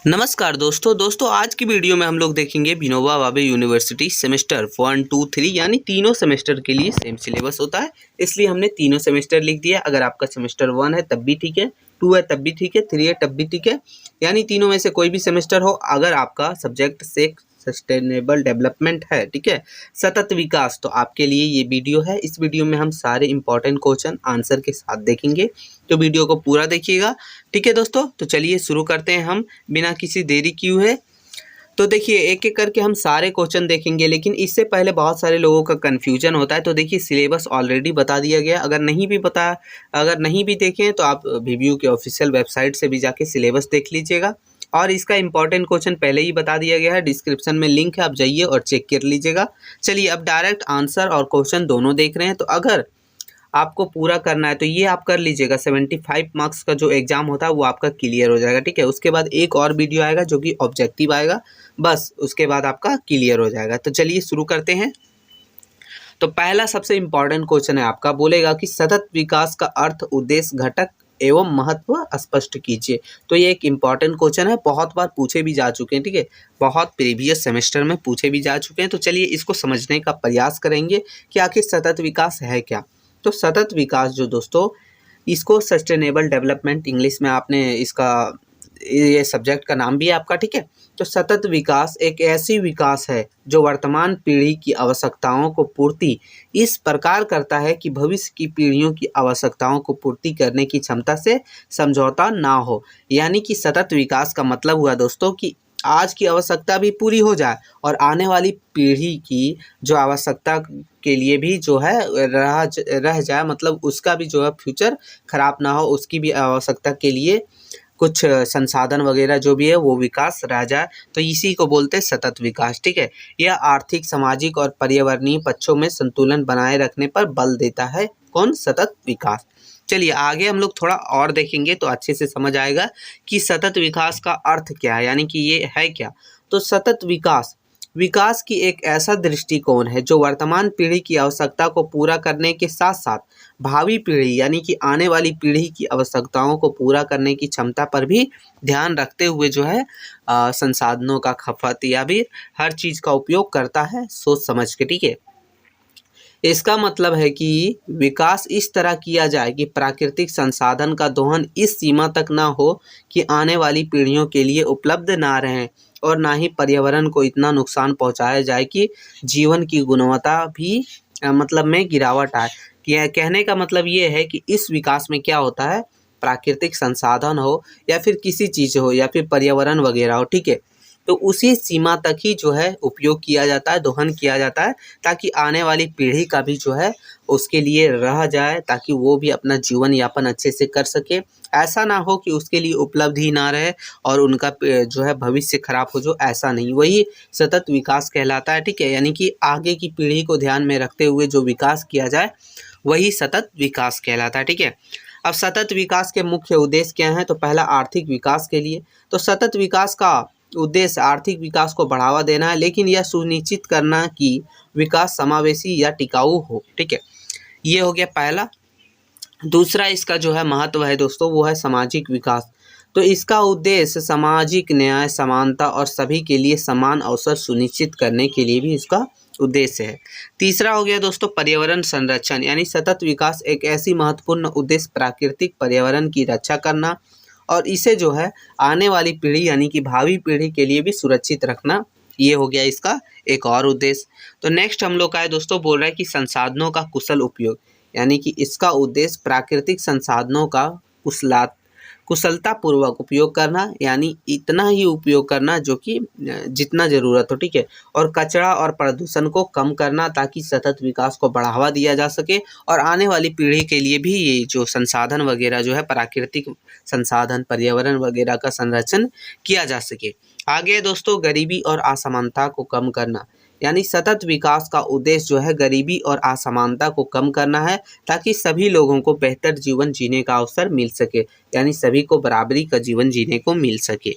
नमस्कार दोस्तों आज की वीडियो में हम लोग देखेंगे विनोबा भावे यूनिवर्सिटी सेमेस्टर 1, 2, 3 यानी तीनों सेमेस्टर के लिए सेम सिलेबस होता है, इसलिए हमने तीनों सेमेस्टर लिख दिया। अगर आपका सेमेस्टर 1 है तब भी ठीक है, 2 है तब भी ठीक है, 3 है तब भी ठीक है, यानी तीनों में से कोई भी सेमेस्टर हो। अगर आपका सब्जेक्ट से सस्टेनेबल डेवलपमेंट है, ठीक है, सतत विकास, तो आपके लिए ये वीडियो है। इस वीडियो में हम सारे इंपॉर्टेंट क्वेश्चन आंसर के साथ देखेंगे, तो वीडियो को पूरा देखिएगा, ठीक है दोस्तों। तो चलिए शुरू करते हैं हम बिना किसी देरी किए हुए। तो देखिए एक एक करके हम सारे क्वेश्चन देखेंगे, लेकिन इससे पहले बहुत सारे लोगों का कन्फ्यूजन होता है। तो देखिए सिलेबस ऑलरेडी बता दिया गया, अगर नहीं भी देखें तो आप VBU के ऑफिशियल वेबसाइट से भी जाके सिलेबस देख लीजिएगा। और इसका इंपॉर्टेंट क्वेश्चन पहले ही बता दिया गया है, डिस्क्रिप्शन में लिंक है, आप जाइए और चेक कर लीजिएगा। चलिए अब डायरेक्ट आंसर और क्वेश्चन दोनों देख रहे हैं। तो अगर आपको पूरा करना है तो ये आप कर लीजिएगा, 75 मार्क्स का जो एग्जाम होता है वो आपका क्लियर हो जाएगा, ठीक है। उसके बाद एक और वीडियो आएगा जो कि ऑब्जेक्टिव आएगा, बस उसके बाद आपका क्लियर हो जाएगा। तो चलिए शुरू करते हैं। तो पहला सबसे इम्पॉर्टेंट क्वेश्चन है आपका, बोलेगा कि सतत विकास का अर्थ, उद्देश्य, घटक एवं महत्व स्पष्ट कीजिए। तो ये एक इम्पॉर्टेंट क्वेश्चन है, बहुत बार पूछे भी जा चुके हैं, ठीक है, बहुत प्रीवियस सेमेस्टर में पूछे भी जा चुके हैं। तो चलिए इसको समझने का प्रयास करेंगे कि आखिर सतत विकास है क्या। तो सतत विकास जो दोस्तों, इसको सस्टेनेबल डेवलपमेंट इंग्लिश में आपने इसका ये सब्जेक्ट का नाम भी है आपका, ठीक है। तो सतत विकास एक ऐसी विकास है जो वर्तमान पीढ़ी की आवश्यकताओं को पूर्ति इस प्रकार करता है कि भविष्य की पीढ़ियों की आवश्यकताओं को पूर्ति करने की क्षमता से समझौता ना हो। यानी कि सतत विकास का मतलब हुआ दोस्तों कि आज की आवश्यकता भी पूरी हो जाए और आने वाली पीढ़ी की जो आवश्यकता के लिए भी जो है रह जाए, मतलब उसका भी जो है फ्यूचर खराब ना हो, उसकी भी आवश्यकता के लिए कुछ संसाधन वगैरह जो भी है वो विकास रह जाए। तो इसी को बोलते हैं सतत विकास, ठीक है। यह आर्थिक, सामाजिक और पर्यावरणीय पक्षों में संतुलन बनाए रखने पर बल देता है। कौन? सतत विकास। चलिए आगे हम लोग थोड़ा और देखेंगे तो अच्छे से समझ आएगा कि सतत विकास का अर्थ क्या है, यानी कि ये है क्या। तो सतत विकास विकास की एक ऐसा दृष्टिकोण है जो वर्तमान पीढ़ी की आवश्यकता को पूरा करने के साथ साथ भावी पीढ़ी यानी कि आने वाली पीढ़ी की आवश्यकताओं को पूरा करने की क्षमता पर भी ध्यान रखते हुए जो है संसाधनों का खपत या भी हर चीज़ का उपयोग करता है सोच समझ के, ठीक है। इसका मतलब है कि विकास इस तरह किया जाए कि प्राकृतिक संसाधन का दोहन इस सीमा तक ना हो कि आने वाली पीढ़ियों के लिए उपलब्ध ना रहें, और ना ही पर्यावरण को इतना नुकसान पहुंचाया जाए कि जीवन की गुणवत्ता भी मतलब में गिरावट आए। कहने का मतलब ये है कि इस विकास में क्या होता है, प्राकृतिक संसाधन हो या फिर किसी चीज़ हो या फिर पर्यावरण वगैरह हो, ठीक है, तो उसी सीमा तक ही जो है उपयोग किया जाता है, दोहन किया जाता है, ताकि आने वाली पीढ़ी का भी जो है उसके लिए रह जाए, ताकि वो भी अपना जीवन यापन अच्छे से कर सके। ऐसा ना हो कि उसके लिए उपलब्ध ही ना रहे और उनका जो है भविष्य खराब हो जो, ऐसा नहीं। वही सतत विकास कहलाता है, ठीक है। यानी कि आगे की पीढ़ी को ध्यान में रखते हुए जो विकास किया जाए वही सतत विकास कहलाता है, ठीक है। अब सतत विकास के मुख्य उद्देश्य क्या हैं? तो पहला, आर्थिक विकास के लिए तो सतत विकास का उद्देश्य आर्थिक विकास को बढ़ावा देना है, लेकिन यह सुनिश्चित करना कि विकास समावेशी या टिकाऊ हो, ठीक है। ये हो गया पहला। दूसरा इसका जो है महत्व है दोस्तों, वो है सामाजिक विकास। तो इसका उद्देश्य सामाजिक न्याय, समानता और सभी के लिए समान अवसर सुनिश्चित करने के लिए भी इसका उद्देश्य है। तीसरा हो गया दोस्तों पर्यावरण संरक्षण, यानी सतत विकास एक ऐसी महत्वपूर्ण उद्देश्य प्राकृतिक पर्यावरण की रक्षा करना और इसे जो है आने वाली पीढ़ी यानी कि भावी पीढ़ी के लिए भी सुरक्षित रखना, ये हो गया इसका एक और उद्देश्य। तो नेक्स्ट हम लोग का है दोस्तों, बोल रहा है कि संसाधनों का कुशल उपयोग, यानी कि इसका उद्देश्य प्राकृतिक संसाधनों का कुशलतापूर्वक उपयोग करना, यानी इतना ही उपयोग करना जो कि जितना ज़रूरत हो, ठीक है, और कचरा और प्रदूषण को कम करना ताकि सतत विकास को बढ़ावा दिया जा सके और आने वाली पीढ़ी के लिए भी ये जो संसाधन वगैरह जो है प्राकृतिक संसाधन, पर्यावरण वगैरह का संरक्षण किया जा सके। आगे दोस्तों गरीबी और असमानता को कम करना, यानी सतत विकास का उद्देश्य जो है गरीबी और असमानता को कम करना है ताकि सभी लोगों को बेहतर जीवन जीने का अवसर मिल सके, यानी सभी को बराबरी का जीवन जीने को मिल सके।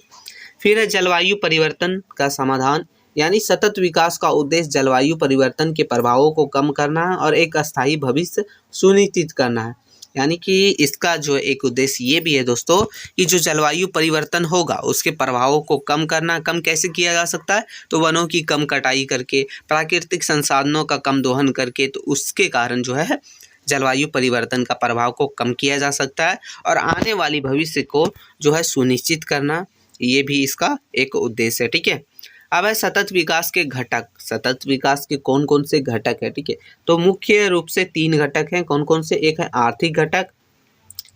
फिर है जलवायु परिवर्तन का समाधान, यानी सतत विकास का उद्देश्य जलवायु परिवर्तन के प्रभावों को कम करना है और एक अस्थायी भविष्य सुनिश्चित करना है। यानी कि इसका जो एक उद्देश्य ये भी है दोस्तों कि जो जलवायु परिवर्तन होगा उसके प्रभावों को कम करना। कम कैसे किया जा सकता है? तो वनों की कम कटाई करके, प्राकृतिक संसाधनों का कम दोहन करके, तो उसके कारण जो है जलवायु परिवर्तन का प्रभाव को कम किया जा सकता है और आने वाली भविष्य को जो है सुनिश्चित करना, ये भी इसका एक उद्देश्य है। ठीक है, अब है सतत विकास के घटक। सतत विकास के कौन कौन से घटक है? ठीक है, तो मुख्य रूप से 3 घटक हैं। कौन कौन से? एक है आर्थिक घटक,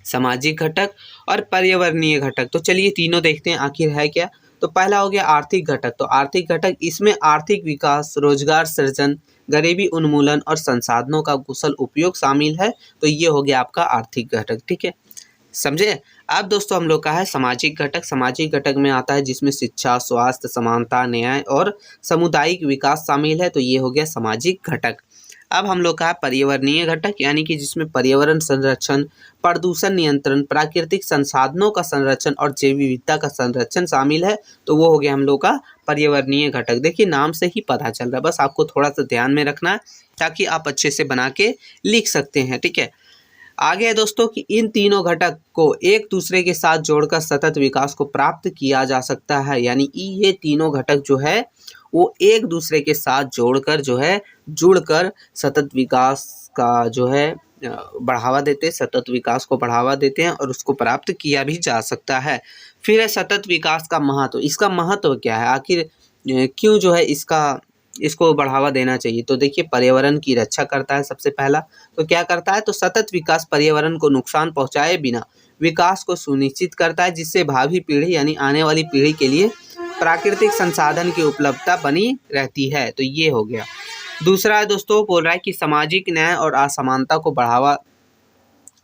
सामाजिक घटक और पर्यावरणीय घटक। तो चलिए तीनों देखते हैं आखिर है क्या। तो पहला हो गया आर्थिक घटक। तो आर्थिक घटक, इसमें आर्थिक विकास, रोजगार सृजन, गरीबी उन्मूलन और संसाधनों का कुशल उपयोग शामिल है। तो ये हो गया आपका आर्थिक घटक। ठीक है, समझे। अब दोस्तों हम लोग का है सामाजिक घटक। सामाजिक घटक में आता है जिसमें शिक्षा, स्वास्थ्य, समानता, न्याय और सामुदायिक विकास शामिल है। तो ये हो गया सामाजिक घटक। अब हम लोग का है पर्यावरणीय घटक, यानी कि जिसमें पर्यावरण संरक्षण, प्रदूषण नियंत्रण, प्राकृतिक संसाधनों का संरक्षण और जैव विविधता का संरक्षण शामिल है। तो वो हो गया हम लोग का पर्यावरणीय घटक। देखिए नाम से ही पता चल रहा है, बस आपको थोड़ा सा ध्यान में रखना है ताकि आप अच्छे से बना के लिख सकते हैं। ठीक है, आगे है दोस्तों कि इन तीनों घटक को एक दूसरे के साथ जोड़कर सतत विकास को प्राप्त किया जा सकता है। यानी कि ये तीनों घटक जो है वो एक दूसरे के साथ जोड़कर जो है जुड़कर सतत विकास का जो है बढ़ावा देते हैं, सतत विकास को बढ़ावा देते हैं और उसको प्राप्त किया भी जा सकता है। फिर है सतत विकास का महत्व। इसका महत्व क्या है? आखिर क्यों जो है इसको बढ़ावा देना चाहिए? तो देखिए पर्यावरण की रक्षा करता है सबसे पहला। तो क्या करता है? तो सतत विकास पर्यावरण को नुकसान पहुंचाए बिना विकास को सुनिश्चित करता है, जिससे भावी पीढ़ी यानी आने वाली पीढ़ी के लिए प्राकृतिक संसाधन की उपलब्धता बनी रहती है। तो ये हो गया। दूसरा है दोस्तों, बोल रहा है कि सामाजिक न्याय और असमानता को बढ़ावा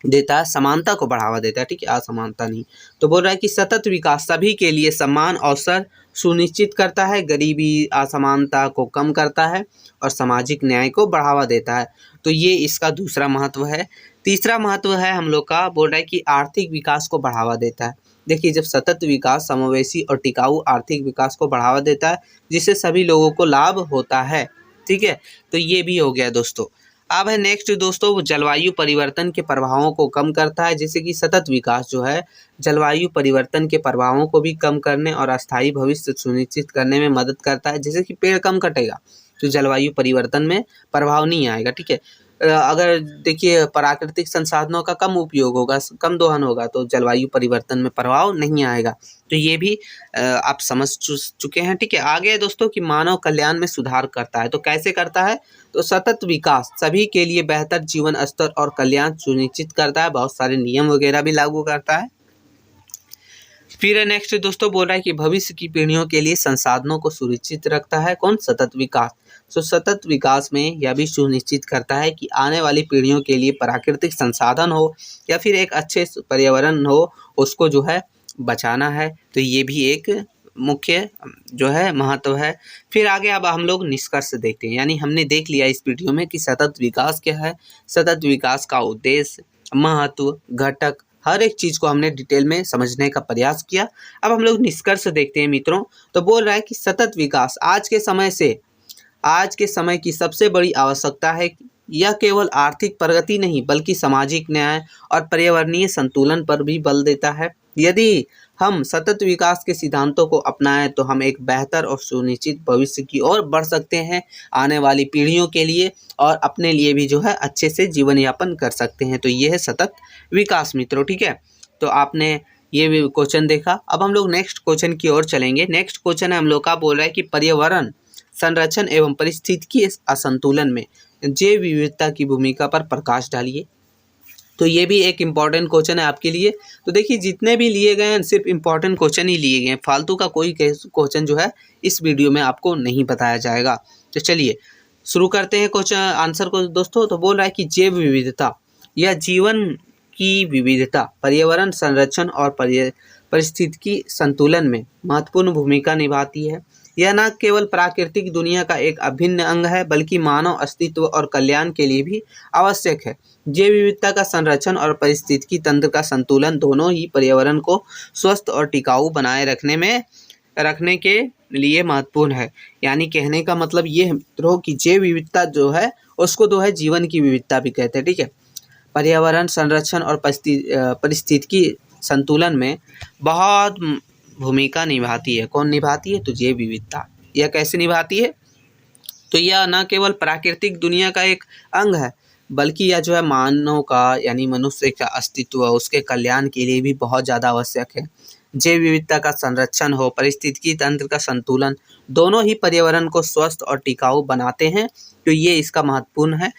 देता है, समानता को बढ़ावा देता है। ठीक है, असमानता नहीं। तो बोल रहा है कि सतत विकास सभी के लिए समान अवसर सुनिश्चित करता है, गरीबी असमानता को कम करता है और सामाजिक न्याय को बढ़ावा देता है। तो ये इसका दूसरा महत्व है। तीसरा महत्व है हम लोग का, बोल रहा है कि आर्थिक विकास को बढ़ावा देता है। देखिए जब सतत विकास समावेशी और टिकाऊ आर्थिक विकास को बढ़ावा देता है, जिससे सभी लोगों को लाभ होता है। ठीक है, तो ये भी हो गया दोस्तों। अब है नेक्स्ट दोस्तों, वो जलवायु परिवर्तन के प्रभावों को कम करता है। जैसे कि सतत विकास जो है जलवायु परिवर्तन के प्रभावों को भी कम करने और अस्थायी भविष्य सुनिश्चित करने में मदद करता है। जैसे कि पेड़ कम कटेगा तो जलवायु परिवर्तन में प्रभाव नहीं आएगा। ठीक है, अगर देखिए प्राकृतिक संसाधनों का कम उपयोग होगा, कम दोहन होगा, तो जलवायु परिवर्तन में प्रभाव नहीं आएगा। तो ये भी आप समझ चुके हैं। ठीक है, आगे दोस्तों कि मानव कल्याण में सुधार करता है। तो कैसे करता है? तो सतत विकास सभी के लिए बेहतर जीवन स्तर और कल्याण सुनिश्चित करता है, बहुत सारे नियम वगैरह भी लागू करता है। फिर नेक्स्ट दोस्तों बोल रहा है कि भविष्य की पीढ़ियों के लिए संसाधनों को सुनिश्चित रखता है। कौन? सतत विकास। तो सतत विकास में यह भी सुनिश्चित करता है कि आने वाली पीढ़ियों के लिए प्राकृतिक संसाधन हो या फिर एक अच्छे पर्यावरण हो, उसको जो है बचाना है। तो ये भी एक मुख्य जो है महत्व है। फिर आगे अब हम लोग निष्कर्ष देखते हैं। यानी हमने देख लिया इस वीडियो में कि सतत विकास क्या है, सतत विकास का उद्देश्य, महत्व, घटक, हर एक चीज़ को हमने डिटेल में समझने का प्रयास किया। अब हम लोग निष्कर्ष देखते हैं मित्रों। तो बोल रहा है कि सतत विकास आज के समय की सबसे बड़ी आवश्यकता है। यह केवल आर्थिक प्रगति नहीं बल्कि सामाजिक न्याय और पर्यावरणीय संतुलन पर भी बल देता है। यदि हम सतत विकास के सिद्धांतों को अपनाएं तो हम एक बेहतर और सुनिश्चित भविष्य की ओर बढ़ सकते हैं, आने वाली पीढ़ियों के लिए और अपने लिए भी जो है अच्छे से जीवन यापन कर सकते हैं। तो ये है सतत विकास मित्रों। ठीक है, तो आपने ये भी क्वेश्चन देखा। अब हम लोग नेक्स्ट क्वेश्चन की ओर चलेंगे। नेक्स्ट क्वेश्चन है हम लोग का, बोल रहा है कि पर्यावरण संरक्षण एवं पारिस्थितिकी असंतुलन में जैव विविधता की भूमिका पर प्रकाश डालिए। तो ये भी एक इम्पॉर्टेंट क्वेश्चन है आपके लिए। तो देखिए जितने भी लिए गए हैं सिर्फ इम्पॉर्टेंट क्वेश्चन ही लिए गए हैं, फालतू का कोई क्वेश्चन जो है इस वीडियो में आपको नहीं बताया जाएगा। तो चलिए शुरू करते हैं क्वेश्चन आंसर को दोस्तों। तो बोल रहा है कि जैव विविधता या जीवन की विविधता पर्यावरण संरक्षण और पारिस्थितिकी संतुलन में महत्वपूर्ण भूमिका निभाती है। यह न केवल प्राकृतिक दुनिया का एक अभिन्न अंग है बल्कि मानव अस्तित्व और कल्याण के लिए भी आवश्यक है। जैव विविधता का संरक्षण और पारिस्थितिकी तंत्र का संतुलन दोनों ही पर्यावरण को स्वस्थ और टिकाऊ बनाए रखने के लिए महत्वपूर्ण है। यानी कहने का मतलब ये है मित्रों कि जैव विविधता जो है उसको जो है जीवन की विविधता भी कहते हैं। ठीक है, पर्यावरण संरक्षण और पारिस्थितिकी संतुलन में बहुत भूमिका निभाती है। कौन निभाती है? तो जैव विविधता। यह कैसे निभाती है? तो यह न केवल प्राकृतिक दुनिया का एक अंग है, बल्कि यह जो है मानव का यानी मनुष्य का अस्तित्व, उसके कल्याण के लिए भी बहुत ज़्यादा आवश्यक है। जैव विविधता का संरक्षण हो, पारिस्थितिकी तंत्र का संतुलन, दोनों ही पर्यावरण को स्वस्थ और टिकाऊ बनाते हैं। तो ये इसका महत्वपूर्ण है।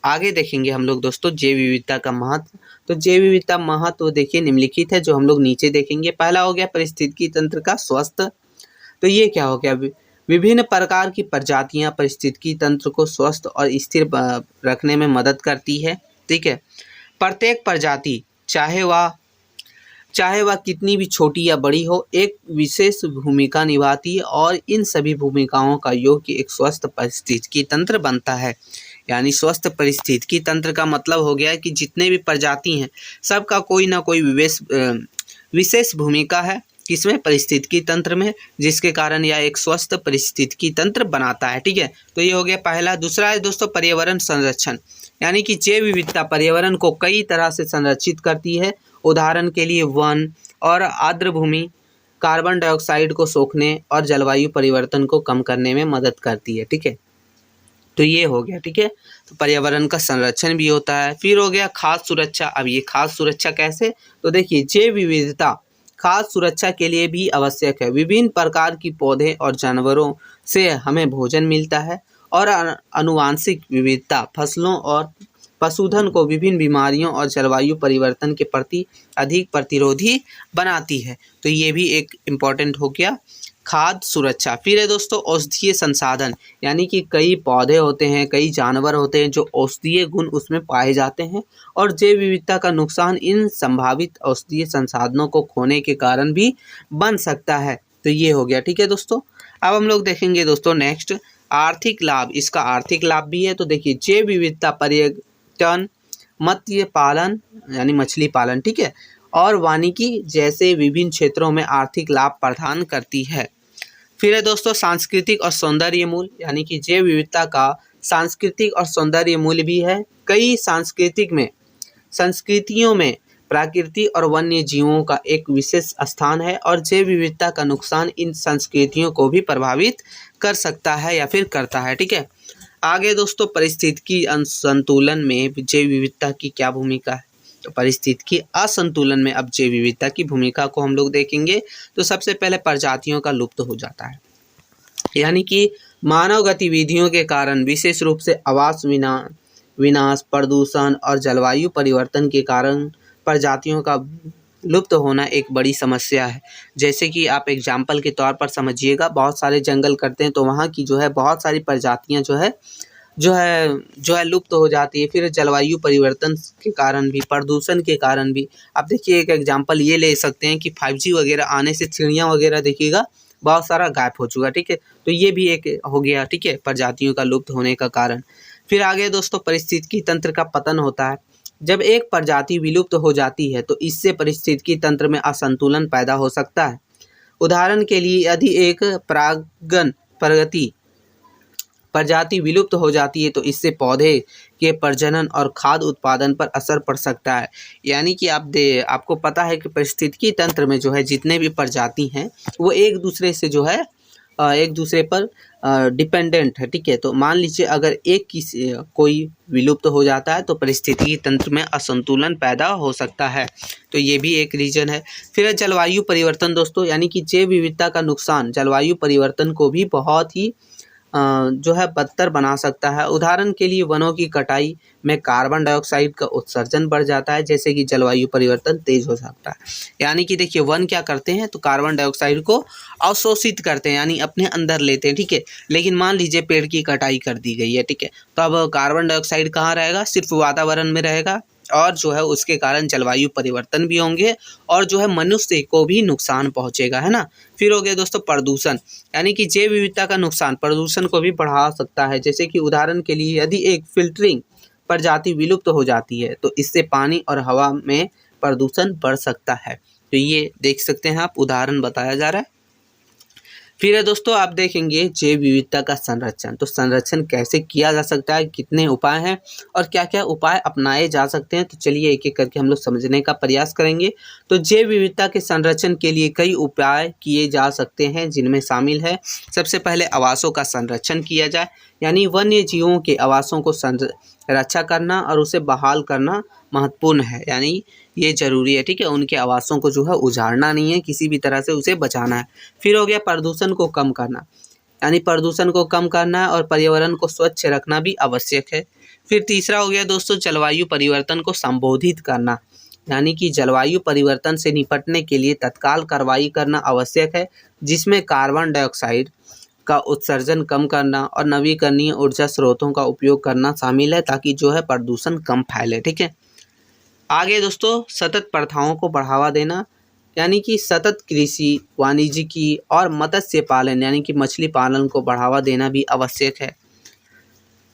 आगे देखेंगे हम लोग दोस्तों जैव विविधता का महत्व। तो जैव विविधता महत्व देखिए निम्नलिखित है, जो हम लोग नीचे देखेंगे। पहला हो गया पारिस्थितिकी तंत्र का स्वस्थ। तो ये क्या हो गया? विभिन्न प्रकार की प्रजातियां पारिस्थितिकी तंत्र को स्वस्थ और स्थिर रखने में मदद करती है। ठीक है, प्रत्येक प्रजाति चाहे वह कितनी भी छोटी या बड़ी हो, एक विशेष भूमिका निभाती है और इन सभी भूमिकाओं का योग एक स्वस्थ पारिस्थितिकी तंत्र बनता है। यानी स्वस्थ पारिस्थितिकी तंत्र का मतलब हो गया कि जितने भी प्रजाति हैं सबका कोई ना कोई विशेष भूमिका है किसमें? पारिस्थितिकी तंत्र में, जिसके कारण यह एक स्वस्थ पारिस्थितिकी तंत्र बनाता है। ठीक है, तो ये हो गया पहला। दूसरा है दोस्तों पर्यावरण संरक्षण, यानी कि जैव विविधता पर्यावरण को कई तरह से संरक्षित करती है। उदाहरण के लिए वन और आर्द्र भूमि कार्बन डाइऑक्साइड को सोखने और जलवायु परिवर्तन को कम करने में मदद करती है। ठीक है, तो ये हो गया। ठीक है, तो पर्यावरण का संरक्षण भी होता है। फिर हो गया खाद्य सुरक्षा। अब ये खाद्य सुरक्षा कैसे? तो देखिए जैव विविधता खाद्य सुरक्षा के लिए भी आवश्यक है। विभिन्न प्रकार की पौधे और जानवरों से हमें भोजन मिलता है और आनुवांशिक विविधता फसलों और पशुधन को विभिन्न बीमारियों और जलवायु परिवर्तन के प्रति अधिक प्रतिरोधी बनाती है। तो ये भी एक इम्पॉर्टेंट हो गया खाद्य सुरक्षा। फिर है दोस्तों औषधीय संसाधन, यानी कि कई पौधे होते हैं, कई जानवर होते हैं जो औषधीय गुण उसमें पाए जाते हैं और जैव विविधता का नुकसान इन संभावित औषधीय संसाधनों को खोने के कारण भी बन सकता है। तो ये हो गया। ठीक है दोस्तों, अब हम लोग देखेंगे दोस्तों नेक्स्ट आर्थिक लाभ। इसका आर्थिक लाभ भी है। तो देखिए जैव विविधता पर्यटन, मत्स्य पालन यानी मछली पालन, ठीक है, और वानिकी जैसे विभिन्न क्षेत्रों में आर्थिक लाभ प्रदान करती है। फिर है दोस्तों सांस्कृतिक और सौंदर्य मूल्य, यानी कि जैव विविधता का सांस्कृतिक और सौंदर्य मूल्य भी है। कई संस्कृतियों में प्रकृति और वन्य जीवों का एक विशेष स्थान है और जैव विविधता का नुकसान इन संस्कृतियों को भी प्रभावित कर सकता है या फिर करता है। ठीक है, आगे दोस्तों पारिस्थितिकी संतुलन में जैव विविधता की क्या भूमिका है? तो पारिस्थितिकी असंतुलन में अब जैव विविधता की भूमिका को हम लोग देखेंगे। तो सबसे पहले प्रजातियों का लुप्त हो जाता है, यानी कि मानव गतिविधियों के कारण विशेष रूप से आवास विनाश, प्रदूषण और जलवायु परिवर्तन के कारण प्रजातियों का लुप्त होना एक बड़ी समस्या है। जैसे कि आप एग्जाम्पल के तौर पर समझिएगा, बहुत सारे जंगल करते हैं तो वहाँ की जो है बहुत सारी प्रजातियाँ जो है लुप्त हो जाती है। फिर जलवायु परिवर्तन के कारण भी, प्रदूषण के कारण भी। आप देखिए एक एग्जांपल ये ले सकते हैं कि 5G वगैरह आने से चिड़िया वगैरह देखिएगा बहुत सारा गायब हो चुका। ठीक है, तो ये भी एक हो गया। ठीक है, प्रजातियों का लुप्त होने का कारण। फिर आगे दोस्तों पारिस्थितिकी तंत्र का पतन होता है। जब एक प्रजाति विलुप्त हो जाती है तो इससे पारिस्थितिकी तंत्र में असंतुलन पैदा हो सकता है। उदाहरण के लिए यदि एक प्रजाति विलुप्त हो जाती है तो इससे पौधे के प्रजनन और खाद्य उत्पादन पर असर पड़ सकता है। यानी कि आपको पता है कि पारिस्थितिकी तंत्र में जो है जितने भी प्रजाति हैं वो एक दूसरे से जो है एक दूसरे पर डिपेंडेंट है। ठीक है, तो मान लीजिए अगर कोई विलुप्त हो जाता है तो पारिस्थितिकी तंत्र में असंतुलन पैदा हो सकता है। तो ये भी एक रीजन है। फिर जलवायु परिवर्तन दोस्तों, यानी कि जैव विविधता का नुकसान जलवायु परिवर्तन को भी बहुत ही जो है बदतर बना सकता है। उदाहरण के लिए वनों की कटाई में कार्बन डाइऑक्साइड का उत्सर्जन बढ़ जाता है, जैसे कि जलवायु परिवर्तन तेज हो सकता है। यानी कि देखिए वन क्या करते हैं तो कार्बन डाइऑक्साइड को अवशोषित करते हैं, यानी अपने अंदर लेते हैं। ठीक है, लेकिन मान लीजिए पेड़ की कटाई कर दी गई है। ठीक है, तो अब कार्बन डाइऑक्साइड कहाँ रहेगा? सिर्फ वातावरण में रहेगा और जो है उसके कारण जलवायु परिवर्तन भी होंगे और जो है मनुष्य को भी नुकसान पहुंचेगा, है ना। फिर हो गया दोस्तों प्रदूषण, यानी कि जैव विविधता का नुकसान प्रदूषण को भी बढ़ा सकता है। जैसे कि उदाहरण के लिए यदि एक फिल्टरिंग प्रजाति विलुप्त हो जाती है तो इससे पानी और हवा में प्रदूषण बढ़ सकता है। तो ये देख सकते हैं आप, उदाहरण बताया जा रहा है। फिर है दोस्तों आप देखेंगे जैव विविधता का संरक्षण। तो संरक्षण कैसे किया जा सकता है, कितने उपाय हैं और क्या क्या उपाय अपनाए जा सकते हैं, तो चलिए एक एक करके हम लोग समझने का प्रयास करेंगे। तो जैव विविधता के संरक्षण के लिए कई उपाय किए जा सकते हैं, जिनमें शामिल है सबसे पहले आवासों का संरक्षण किया जाए, यानी वन्य जीवों के आवासों को रक्षा करना और उसे बहाल करना महत्वपूर्ण है, यानी ये जरूरी है, ठीक है। उनके आवासों को जो है उजाड़ना नहीं है, किसी भी तरह से उसे बचाना है। फिर हो गया प्रदूषण को कम करना, यानी प्रदूषण को कम करना और पर्यावरण को स्वच्छ रखना भी आवश्यक है। फिर तीसरा हो गया दोस्तों जलवायु परिवर्तन को संबोधित करना, यानी कि जलवायु परिवर्तन से निपटने के लिए तत्काल कार्रवाई करना आवश्यक है, जिसमें कार्बन डाइऑक्साइड का उत्सर्जन कम करना और नवीकरणीय ऊर्जा स्रोतों का उपयोग करना शामिल है, ताकि जो है प्रदूषण कम फैले, ठीक है। आगे दोस्तों सतत प्रथाओं को बढ़ावा देना, यानी कि सतत कृषि, वाणिज्यिकी और मत्स्य पालन यानी कि मछली पालन को बढ़ावा देना भी आवश्यक है।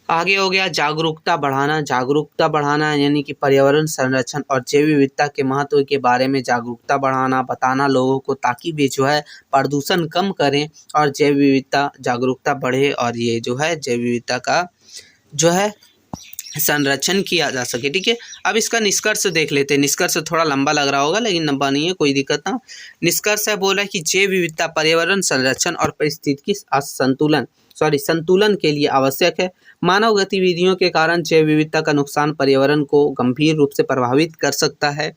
आगे हो गया जागरूकता बढ़ाना यानी कि पर्यावरण संरक्षण और जैव विविधता के महत्व के बारे में जागरूकता बढ़ाना, बताना लोगों को, ताकि वे जो है प्रदूषण कम करें और जैव विविधता जागरूकता बढ़े और ये जो है जैव विविधता का जो है संरक्षण किया जा सके, ठीक है। अब इसका निष्कर्ष देख लेते हैं। निष्कर्ष थोड़ा लंबा लग रहा होगा, लेकिन लंबा नहीं है, कोई दिक्कत ना। निष्कर्ष है बोला कि जैव विविधता पर्यावरण संरक्षण और पारिस्थितिकी संतुलन के लिए आवश्यक है। मानव गतिविधियों के कारण जैव विविधता का नुकसान पर्यावरण को गंभीर रूप से प्रभावित कर सकता है,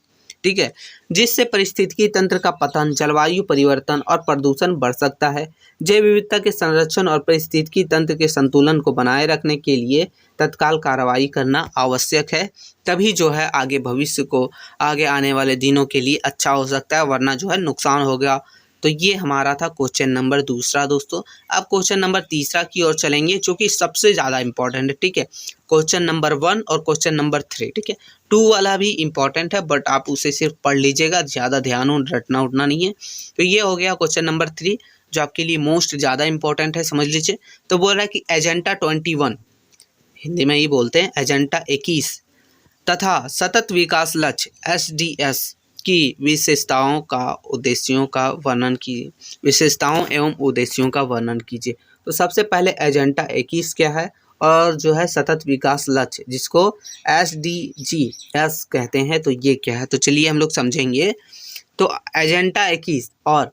ठीक है, जिससे पारिस्थितिकी तंत्र का पतन, जलवायु परिवर्तन और प्रदूषण बढ़ सकता है। जैव विविधता के संरक्षण और पारिस्थितिकी तंत्र के संतुलन को बनाए रखने के लिए तत्काल कार्रवाई करना आवश्यक है, तभी जो है आगे भविष्य को, आगे आने वाले दिनों के लिए अच्छा हो सकता है, वरना जो है नुकसान हो गया। तो ये हमारा था क्वेश्चन नंबर दूसरा दोस्तों। अब क्वेश्चन नंबर तीसरा की ओर चलेंगे, जो कि सबसे ज़्यादा इंपॉर्टेंट है, ठीक है। क्वेश्चन नंबर 1 और क्वेश्चन नंबर 3, ठीक है। 2 वाला भी इंपॉर्टेंट है, बट आप उसे सिर्फ पढ़ लीजिएगा, ज़्यादा ध्यान रटना उठना नहीं है। तो ये हो गया क्वेश्चन नंबर 3, जो आपके लिए मोस्ट ज़्यादा इंपॉर्टेंट है, समझ लीजिए। तो बोल रहा है कि एजेंडा 21, हिंदी में ही बोलते हैं एजेंडा 21 तथा सतत विकास लक्ष्य SDS की विशेषताओं एवं उद्देश्यों का वर्णन कीजिए। तो सबसे पहले एजेंडा 21 क्या है और जो है सतत विकास लक्ष्य, जिसको SDGs कहते हैं, तो ये क्या है, तो चलिए हम लोग समझेंगे। तो एजेंडा 21 और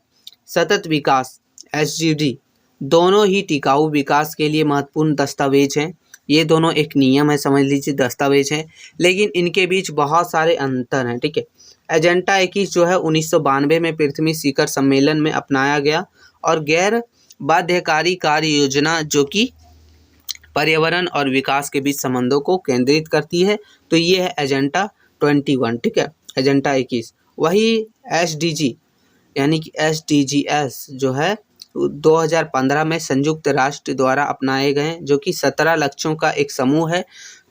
सतत विकास SDG दोनों ही टिकाऊ विकास के लिए महत्वपूर्ण दस्तावेज हैं। ये दोनों एक नियम है, समझ लीजिए, दस्तावेज हैं, लेकिन इनके बीच बहुत सारे अंतर हैं, ठीक है। एजेंडा 21 जो है 1992 में पृथ्वी शिखर सम्मेलन में अपनाया गया और गैर बाध्यकारी कार्य योजना, जो कि पर्यावरण और विकास के बीच संबंधों को केंद्रित करती है। तो ये है एजेंडा 21, ठीक है, एजेंडा 21। वही SDG यानी कि SDGs जो है 2015 में संयुक्त राष्ट्र द्वारा अपनाए गए, जो कि 17 लक्ष्यों का एक समूह है,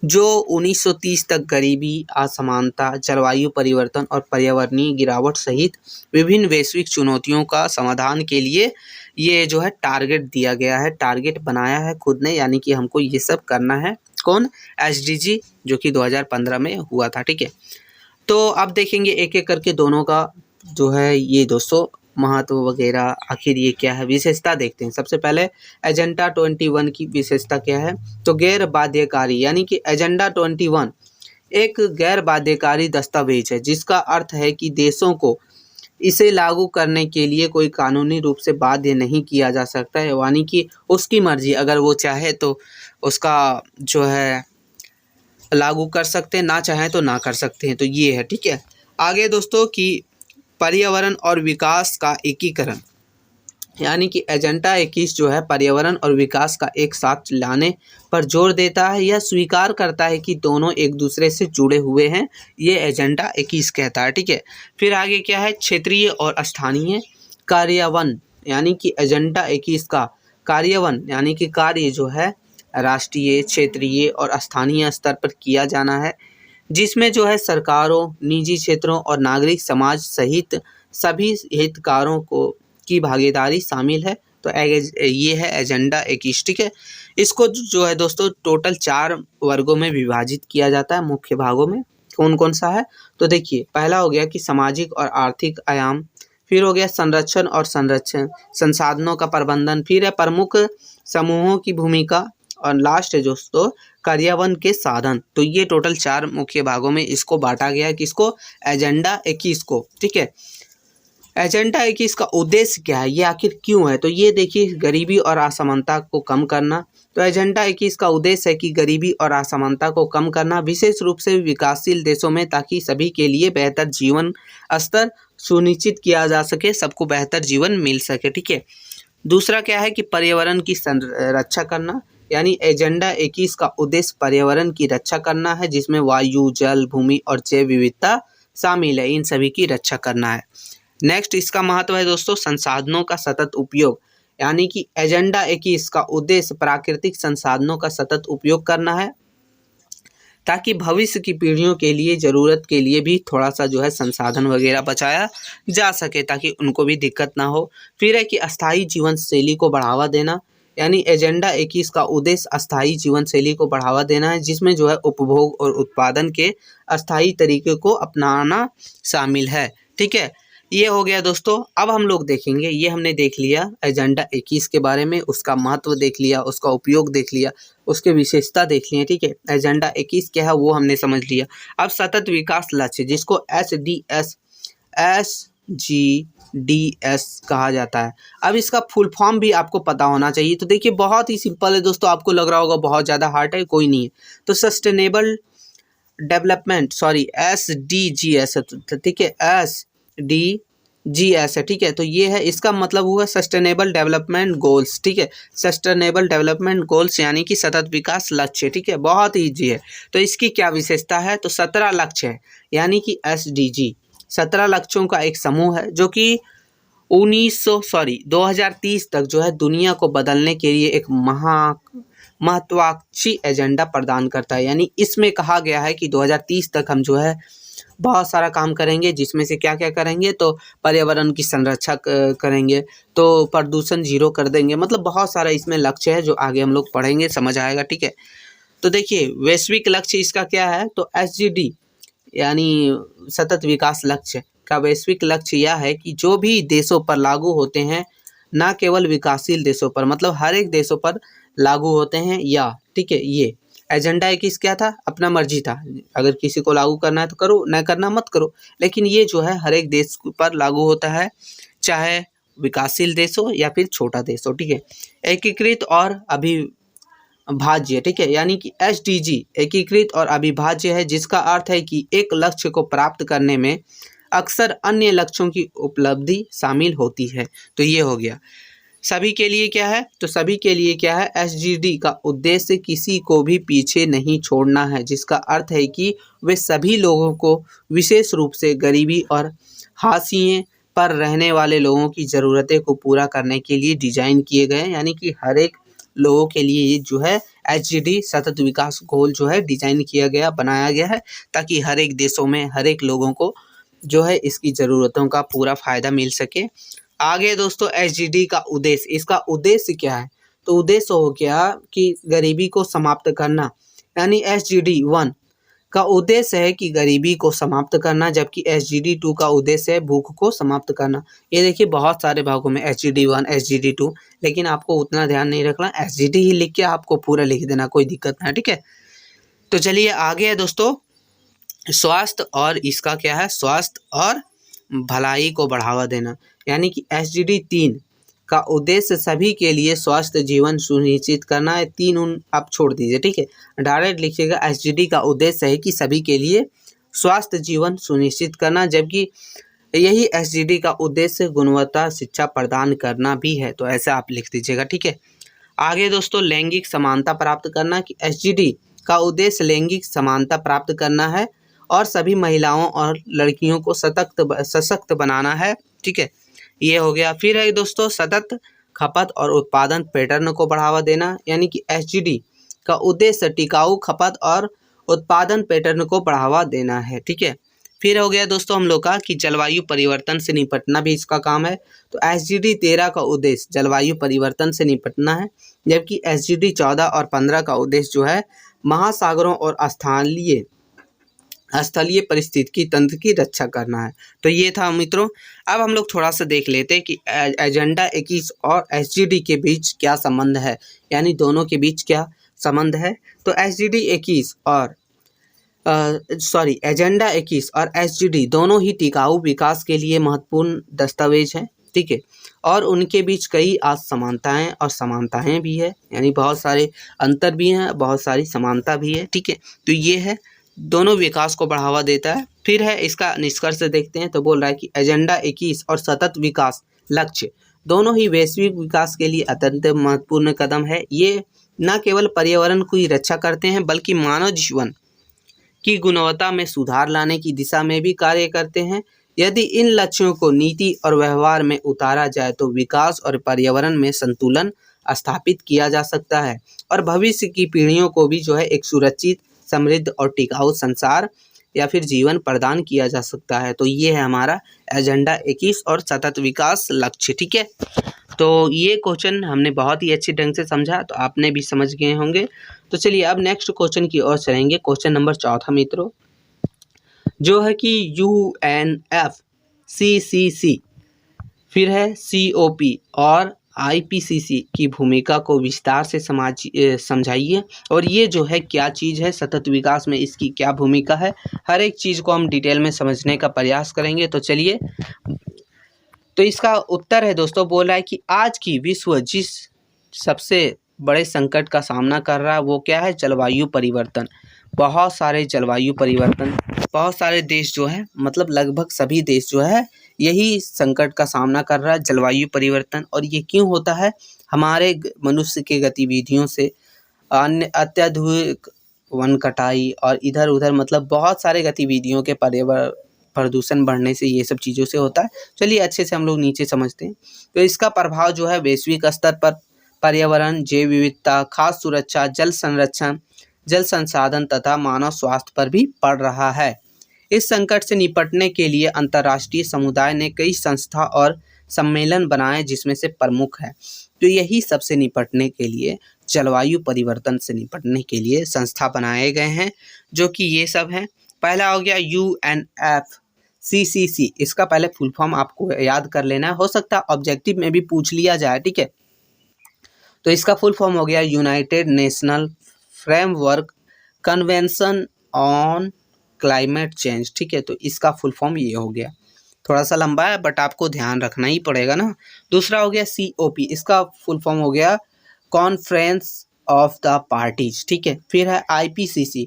जो 1930 तक गरीबी, असमानता, जलवायु परिवर्तन और पर्यावरणीय गिरावट सहित विभिन्न वैश्विक चुनौतियों का समाधान के लिए ये जो है टारगेट दिया गया है, टारगेट बनाया है खुद ने, यानी कि हमको ये सब करना है। कौन? SDG, जो कि 2015 में हुआ था, ठीक है। तो अब देखेंगे एक एक करके दोनों का जो है ये दोस्तों महत्व वगैरह, आखिर ये क्या है, विशेषता देखते हैं। सबसे पहले एजेंडा 21 की विशेषता क्या है, तो गैर बाध्यकारी, यानी कि एजेंडा 21 एक गैर बाध्यकारी दस्तावेज है, जिसका अर्थ है कि देशों को इसे लागू करने के लिए कोई कानूनी रूप से बाध्य नहीं किया जा सकता है, यानी कि उसकी मर्जी, अगर वो चाहे तो उसका जो है लागू कर सकते हैं, ना चाहें तो ना कर सकते हैं। तो ये है, ठीक है। आगे दोस्तों कि पर्यावरण और विकास का एकीकरण, यानी कि एजेंडा 21 जो है पर्यावरण और विकास का एक साथ लाने पर जोर देता है। यह स्वीकार करता है कि दोनों एक दूसरे से जुड़े हुए हैं, ये एजेंडा 21 कहता है, ठीक है। फिर आगे क्या है, क्षेत्रीय और स्थानीय कार्यान्वयन, यानी कि एजेंडा 21 का कार्यान्वयन यानी कि कार्य जो है राष्ट्रीय, क्षेत्रीय और स्थानीय स्तर पर किया जाना है, जिसमें जो है सरकारों, निजी क्षेत्रों और नागरिक समाज सहित सभी हितधारकों को की भागीदारी शामिल है। तो ये है एजेंडा 21, ठीक है। इसको जो है दोस्तों टोटल 4 वर्गों में विभाजित किया जाता है, मुख्य भागों में। कौन कौन सा है, तो देखिए, पहला हो गया कि सामाजिक और आर्थिक आयाम, फिर हो गया संरक्षण और संसाधनों का प्रबंधन, फिर है प्रमुख समूहों की भूमिका, और लास्ट है दोस्तों कार्यान्वयन के साधन। तो ये टोटल 4 मुख्य भागों में इसको बांटा गया है, किसको, एजेंडा 21 को। ठीक है, एजेंडा 21 का उद्देश्य क्या है, ये आखिर क्यों है, तो ये देखिए गरीबी और असमानता को कम करना। तो एजेंडा 21 का उद्देश्य है कि गरीबी और असमानता को कम करना, विशेष रूप से विकासशील देशों में, ताकि सभी के लिए बेहतर जीवन स्तर सुनिश्चित किया जा सके, सबको बेहतर जीवन मिल सके। ठीक है, दूसरा क्या है कि पर्यावरण की रक्षा करना, यानी एजेंडा 21 का उद्देश्य पर्यावरण की रक्षा करना है, जिसमें वायु, जल, भूमि और जैव विविधता शामिल है, इन सभी की रक्षा करना है। नेक्स्ट इसका महत्व है दोस्तों संसाधनों का सतत उपयोग, यानी कि एजेंडा 21 का उद्देश्य प्राकृतिक संसाधनों का सतत उपयोग करना है, ताकि भविष्य की पीढ़ियों के लिए ज़रूरत के लिए भी थोड़ा सा जो है संसाधन वगैरह बचाया जा सके, ताकि उनको भी दिक्कत ना हो। फिर है कि अस्थायी जीवन शैली को बढ़ावा देना, यानी एजेंडा 21 का उद्देश्य अस्थायी जीवन शैली को बढ़ावा देना है, जिसमें जो है उपभोग और उत्पादन के अस्थायी तरीके को अपनाना शामिल है। ठीक है, ये हो गया दोस्तों। अब हम लोग देखेंगे, ये हमने देख लिया एजेंडा 21 के बारे में, उसका महत्व देख लिया, उसका उपयोग देख लिया, उसके विशेषता देख लिए। ठीक है, एजेंडा 21 क्या है वो हमने समझ लिया। अब सतत विकास लक्ष्य, जिसको SDGs कहा जाता है, अब इसका फुल फॉर्म भी आपको पता होना चाहिए। तो देखिए बहुत ही सिंपल है दोस्तों, आपको लग रहा होगा बहुत ज़्यादा हार्ड है, कोई नहीं है। तो सस्टेनेबल डेवलपमेंट, सॉरी SDGs है, ठीक है, SDGs है। ठीक है, तो ये है, इसका मतलब हुआ सस्टेनेबल डेवलपमेंट गोल्स। ठीक है, सस्टेनेबल डेवलपमेंट गोल्स यानी कि सतत विकास लक्ष्य। ठीक है, बहुत ईजी है। तो इसकी क्या विशेषता है, तो 17 लक्ष्य है, यानी कि SDG 17 लक्ष्यों का एक समूह है, जो कि 2030 तक जो है दुनिया को बदलने के लिए एक महत्वाकांक्षी एजेंडा प्रदान करता है। यानी इसमें कहा गया है कि 2030 तक हम जो है बहुत सारा काम करेंगे, जिसमें से क्या क्या करेंगे, तो पर्यावरण की संरक्षा करेंगे, तो प्रदूषण 0 कर देंगे, मतलब बहुत सारा इसमें लक्ष्य है जो आगे हम लोग पढ़ेंगे, समझ आएगा। ठीक है, तो देखिए वैश्विक लक्ष्य इसका क्या है, तो SDG यानी सतत विकास लक्ष्य का वैश्विक लक्ष्य यह है कि जो भी देशों पर लागू होते हैं, ना केवल विकासशील देशों पर, मतलब हर एक देशों पर लागू होते हैं, या ठीक है, ये एजेंडा 21 क्या था, अपना मर्जी था, अगर किसी को लागू करना है तो करो, न करना मत करो, लेकिन ये जो है हर एक देश पर लागू होता है, चाहे विकासशील देश हो या फिर छोटा देश हो। ठीक है, एकीकृत और अविभाज्य, ठीक है, यानी कि SDG एकीकृत और अविभाज्य है, जिसका अर्थ है कि एक लक्ष्य को प्राप्त करने में अक्सर अन्य लक्ष्यों की उपलब्धि शामिल होती है। तो ये हो गया। सभी के लिए क्या है, तो सभी के लिए क्या है, SDG का उद्देश्य किसी को भी पीछे नहीं छोड़ना है, जिसका अर्थ है कि वे सभी लोगों को, विशेष रूप से गरीबी और हाशिए पर रहने वाले लोगों की ज़रूरतें को पूरा करने के लिए डिजाइन किए गए हैं। यानी कि हर एक लोगों के लिए ये जो है SDG सतत विकास गोल जो है डिजाइन किया गया, बनाया गया है, ताकि हर एक देशों में हर एक लोगों को जो है इसकी ज़रूरतों का पूरा फ़ायदा मिल सके। आगे दोस्तों SDG का उद्देश्य, इसका उद्देश्य क्या है, तो उद्देश्य हो गया कि गरीबी को समाप्त करना, यानी SDG 1 का उद्देश्य है कि गरीबी को समाप्त करना, जबकि SDG 2 का उद्देश्य है भूख को समाप्त करना। ये देखिए बहुत सारे भागों में SDG 1 SDG 2, लेकिन आपको उतना ध्यान नहीं रखना, SDG ही लिख के आपको पूरा लिख देना, कोई दिक्कत नहीं। ठीक है, तो चलिए आगे है दोस्तों स्वास्थ्य, और इसका क्या है, स्वास्थ्य और भलाई को बढ़ावा देना, यानी कि SDG 3 का उद्देश्य सभी के लिए स्वस्थ जीवन सुनिश्चित करना है। 3 आप छोड़ दीजिए, ठीक है, डायरेक्ट लिखिएगा। SDG का उद्देश्य है कि सभी के लिए स्वस्थ जीवन सुनिश्चित करना, जबकि यही SDG का उद्देश्य गुणवत्ता शिक्षा प्रदान करना भी है। तो ऐसा आप लिख दीजिएगा। ठीक है, आगे दोस्तों लैंगिक समानता प्राप्त करना, कि SDG का उद्देश्य लैंगिक समानता प्राप्त करना है और सभी महिलाओं और लड़कियों को सशक्त बनाना है। ठीक है, ये हो गया। फिर है दोस्तों सतत खपत और उत्पादन पैटर्न को बढ़ावा देना, यानी कि SDG का उद्देश्य टिकाऊ खपत और उत्पादन पैटर्न को बढ़ावा देना है। ठीक है, फिर हो गया दोस्तों हम लोग का कि जलवायु परिवर्तन से निपटना भी इसका काम है। तो SDG 13 का उद्देश्य जलवायु परिवर्तन से निपटना है, जबकि SDG 14 और 15 का उद्देश्य जो है महासागरों और स्थानीय स्थलीय पारिस्थितिकी तंत्र की रक्षा करना है। तो ये था मित्रों। अब हम लोग थोड़ा सा देख लेते हैं कि एजेंडा 21 और एसजीडी के बीच क्या संबंध है, यानी दोनों के बीच क्या संबंध है। तो एसजीडी 21 और एजेंडा 21 और एसजीडी दोनों ही टिकाऊ विकास के लिए महत्वपूर्ण दस्तावेज हैं, ठीक है। और उनके बीच कई असमानताएं और समानताएं भी है, यानी बहुत सारे अंतर भी हैं, बहुत सारी समानता भी है, ठीक है। तो ये है, दोनों विकास को बढ़ावा देता है। फिर है इसका निष्कर्ष देखते हैं, तो बोल रहा है कि एजेंडा 21 और सतत विकास लक्ष्य दोनों ही वैश्विक विकास के लिए अत्यंत महत्वपूर्ण कदम है। ये न केवल पर्यावरण की रक्षा करते हैं बल्कि मानव जीवन की गुणवत्ता में सुधार लाने की दिशा में भी कार्य करते हैं। यदि इन लक्ष्यों को नीति और व्यवहार में उतारा जाए तो विकास और पर्यावरण में संतुलन स्थापित किया जा सकता है और भविष्य की पीढ़ियों को भी जो है एक सुरक्षित, समृद्ध और टिकाऊ संसार या फिर जीवन प्रदान किया जा सकता है। तो ये है हमारा एजेंडा 21 और सतत विकास लक्ष्य, ठीक है। तो ये क्वेश्चन हमने बहुत ही अच्छे ढंग से समझा, तो आपने भी समझ गए होंगे। तो चलिए अब नेक्स्ट क्वेश्चन की ओर चलेंगे। क्वेश्चन नंबर 4 मित्रों, जो है कि UNFCCC फिर है COP और IPCC की भूमिका को विस्तार से समझाइए। और ये जो है क्या चीज़ है, सतत विकास में इसकी क्या भूमिका है, हर एक चीज़ को हम डिटेल में समझने का प्रयास करेंगे। तो चलिए, तो इसका उत्तर है दोस्तों, बोल रहा है कि आज की विश्व जिस सबसे बड़े संकट का सामना कर रहा है वो क्या है, जलवायु परिवर्तन। बहुत सारे जलवायु परिवर्तन, बहुत सारे देश जो है, मतलब लगभग सभी देश जो है यही संकट का सामना कर रहा है, जलवायु परिवर्तन। और ये क्यों होता है, हमारे मनुष्य के गतिविधियों से, अन्य अत्यधिक वन कटाई और इधर उधर, मतलब बहुत सारे गतिविधियों के प्रदूषण बढ़ने से ये सब चीज़ों से होता है। चलिए अच्छे से हम लोग नीचे समझते हैं। तो इसका प्रभाव जो है वैश्विक स्तर पर पर्यावरण, जैव विविधता, खाद्य सुरक्षा, जल संरक्षण, जल संसाधन तथा मानव स्वास्थ्य पर भी पड़ रहा है। इस संकट से निपटने के लिए अंतर्राष्ट्रीय समुदाय ने कई संस्था और सम्मेलन बनाए, जिसमें से प्रमुख है। तो यही सबसे निपटने के लिए, जलवायु परिवर्तन से निपटने के लिए संस्था बनाए गए हैं, जो कि ये सब हैं। पहला हो गया UNFCCC। इसका पहले फुल फॉर्म आपको याद कर लेना है, हो सकता है ऑब्जेक्टिव में भी पूछ लिया जाए, ठीक है। तो इसका फुल फॉर्म हो गया United national framework convention on climate change, ठीक है। तो इसका फुल फॉर्म ये हो गया, थोड़ा सा लंबा है बट आपको ध्यान रखना ही पड़ेगा ना। दूसरा हो गया COP, इसका फुल फॉर्म हो गया कॉन्फ्रेंस ऑफ द पार्टीज, ठीक है। फिर है IPCC,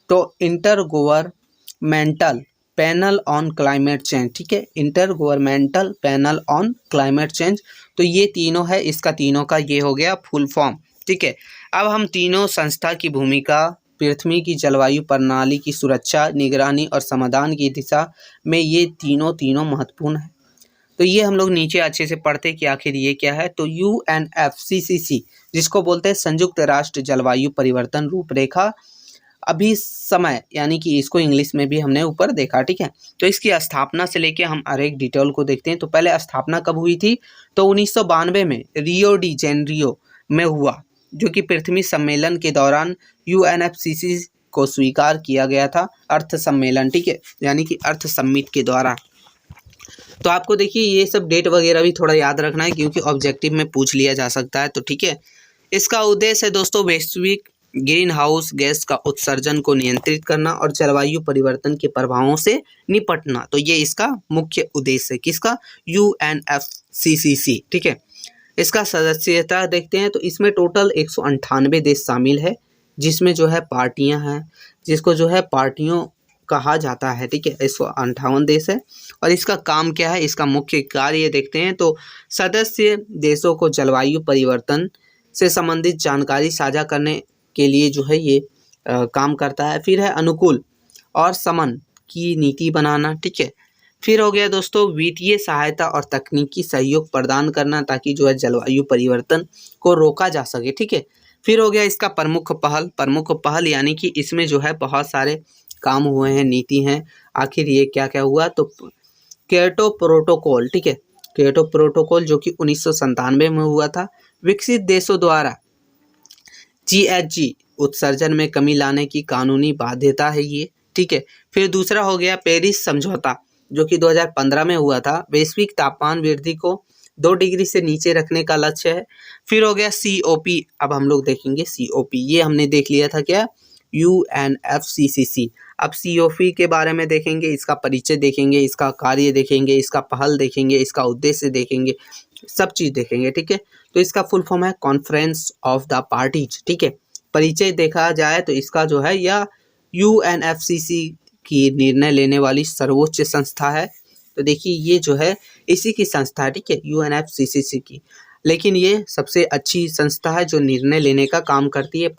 तो inter governmental panel on climate change, ठीक है, inter governmental panel on climate change. तो ये तीनों है, इसका तीनों का ये हो गया फुल फॉर्म, ठीक है। अब हम तीनों संस्था की भूमिका पृथ्वी की जलवायु प्रणाली की सुरक्षा, निगरानी और समाधान की दिशा में ये तीनों महत्वपूर्ण है। तो ये हम लोग नीचे अच्छे से पढ़ते कि आखिर ये क्या है। तो UNFCCC, जिसको बोलते हैं संयुक्त राष्ट्र जलवायु परिवर्तन रूपरेखा अभी समय, यानी कि इसको इंग्लिश में भी हमने ऊपर देखा, ठीक है। तो इसकी स्थापना से लेके हम हर एक डिटेल को देखते हैं। तो पहले स्थापना कब हुई थी, तो 1992 में रियो डी जेनेरियो में हुआ, जो कि पृथ्वी सम्मेलन के दौरान UNFCCC को स्वीकार किया गया था, अर्थ सम्मेलन, ठीक है, यानी कि अर्थ समिट के द्वारा। तो आपको देखिए ये सब डेट वगैरह भी थोड़ा याद रखना है, क्योंकि ऑब्जेक्टिव में पूछ लिया जा सकता है। तो ठीक है, इसका उद्देश्य है दोस्तों वैश्विक ग्रीन हाउस गैस का उत्सर्जन को नियंत्रित करना और जलवायु परिवर्तन के प्रभावों से निपटना। तो ये इसका मुख्य उद्देश्य है, किसका, UNFCCC, ठीक है। इसका सदस्यता देखते हैं, तो इसमें टोटल 198 देश शामिल है, जिसमें जो है पार्टियां हैं, जिसको जो है पार्टियों कहा जाता है, ठीक है। 158 देश है। और इसका काम क्या है, इसका मुख्य कार्य देखते हैं, तो सदस्य देशों को जलवायु परिवर्तन से संबंधित जानकारी साझा करने के लिए जो है ये काम करता है। फिर है अनुकूल और समन की नीति बनाना, ठीक है। फिर हो गया दोस्तों वित्तीय सहायता और तकनीकी सहयोग प्रदान करना, ताकि जो है जलवायु परिवर्तन को रोका जा सके, ठीक है। फिर हो गया इसका प्रमुख पहल, यानी कि इसमें जो है बहुत सारे काम हुए हैं, नीति हैं। आखिर ये क्या क्या हुआ, तो क्योटो प्रोटोकॉल, ठीक है, क्योटो प्रोटोकॉल जो कि 1997 में हुआ था। विकसित देशों द्वारा GHG उत्सर्जन में कमी लाने की कानूनी बाध्यता है ये, ठीक है। फिर दूसरा हो गया पेरिस समझौता, जो कि 2015 में हुआ था। वैश्विक तापमान वृद्धि को 2 डिग्री से नीचे रखने का लक्ष्य है। फिर हो गया COP, अब हम लोग देखेंगे COP, ये हमने देख लिया था क्या, UNFCCC। अब COP के बारे में देखेंगे, इसका परिचय देखेंगे, इसका कार्य देखेंगे, इसका पहल देखेंगे, इसका उद्देश्य देखेंगे, सब चीज़ देखेंगे, ठीक है। तो इसका फुल फॉर्म है कॉन्फ्रेंस ऑफ द पार्टीज, ठीक है। परिचय देखा जाए तो इसका जो है यह UNFCCC की निर्णय लेने वाली सर्वोच्च संस्था है। तो देखिए ये जो है इसी की संस्था है, ठीक है, UNFCCC की। लेकिन ये सबसे अच्छी संस्था है जो निर्णय लेने का काम करती है।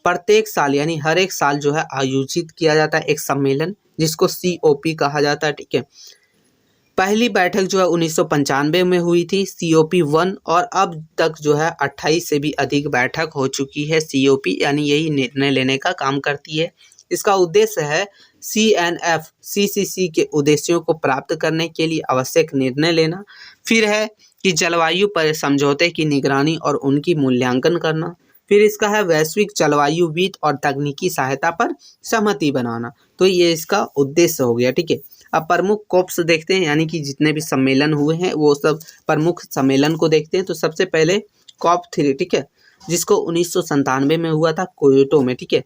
प्रत्येक साल यानी हर एक साल जो है आयोजित किया जाता है एक सम्मेलन, जिसको COP कहा जाता है, ठीक है। पहली बैठक जो है 1995 में हुई थी COP1, और अब तक जो है 28 से भी अधिक बैठक हो चुकी है COP, यानी यही निर्णय लेने का काम करती है। इसका उद्देश्य है CNFCCC के उद्देश्यों को प्राप्त करने के लिए आवश्यक निर्णय लेना। फिर है कि जलवायु पर समझौते की निगरानी और उनकी मूल्यांकन करना। फिर इसका है वैश्विक जलवायु वित्त और तकनीकी सहायता पर सहमति बनाना। तो ये इसका उद्देश्य हो गया, ठीक है। अब प्रमुख कोप्स देखते हैं, यानी कि जितने भी सम्मेलन हुए हैं वो सब प्रमुख सम्मेलन को देखते हैं। तो सबसे पहले COP3, ठीक है, जिसको 1997 में हुआ था क्योटो में, ठीक है।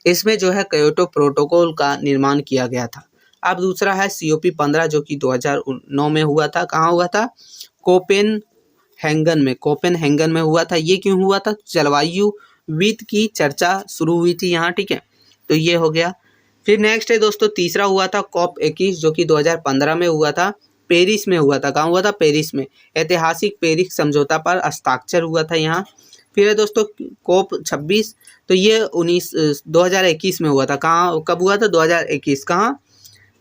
इसमें जो है क्योटो प्रोटोकॉल का निर्माण किया गया था। अब दूसरा है COP15, जो कि 2009 में हुआ था। कहाँ हुआ था? कोपेनहेगन में हुआ था। ये क्यों हुआ था? जलवायु वित्त की चर्चा शुरू हुई थी यहाँ, ठीक है। तो ये हो गया। फिर नेक्स्ट है दोस्तों, तीसरा हुआ था COP21, जो कि 2015 में हुआ था, पेरिस में हुआ था। कहाँ हुआ था? पेरिस में। ऐतिहासिक पेरिस समझौता पर हस्ताक्षर हुआ था यहाँ। फिर है दोस्तों COP26, तो ये 2021 में हुआ था। कहाँ, कब हुआ था? 2021। कहाँ?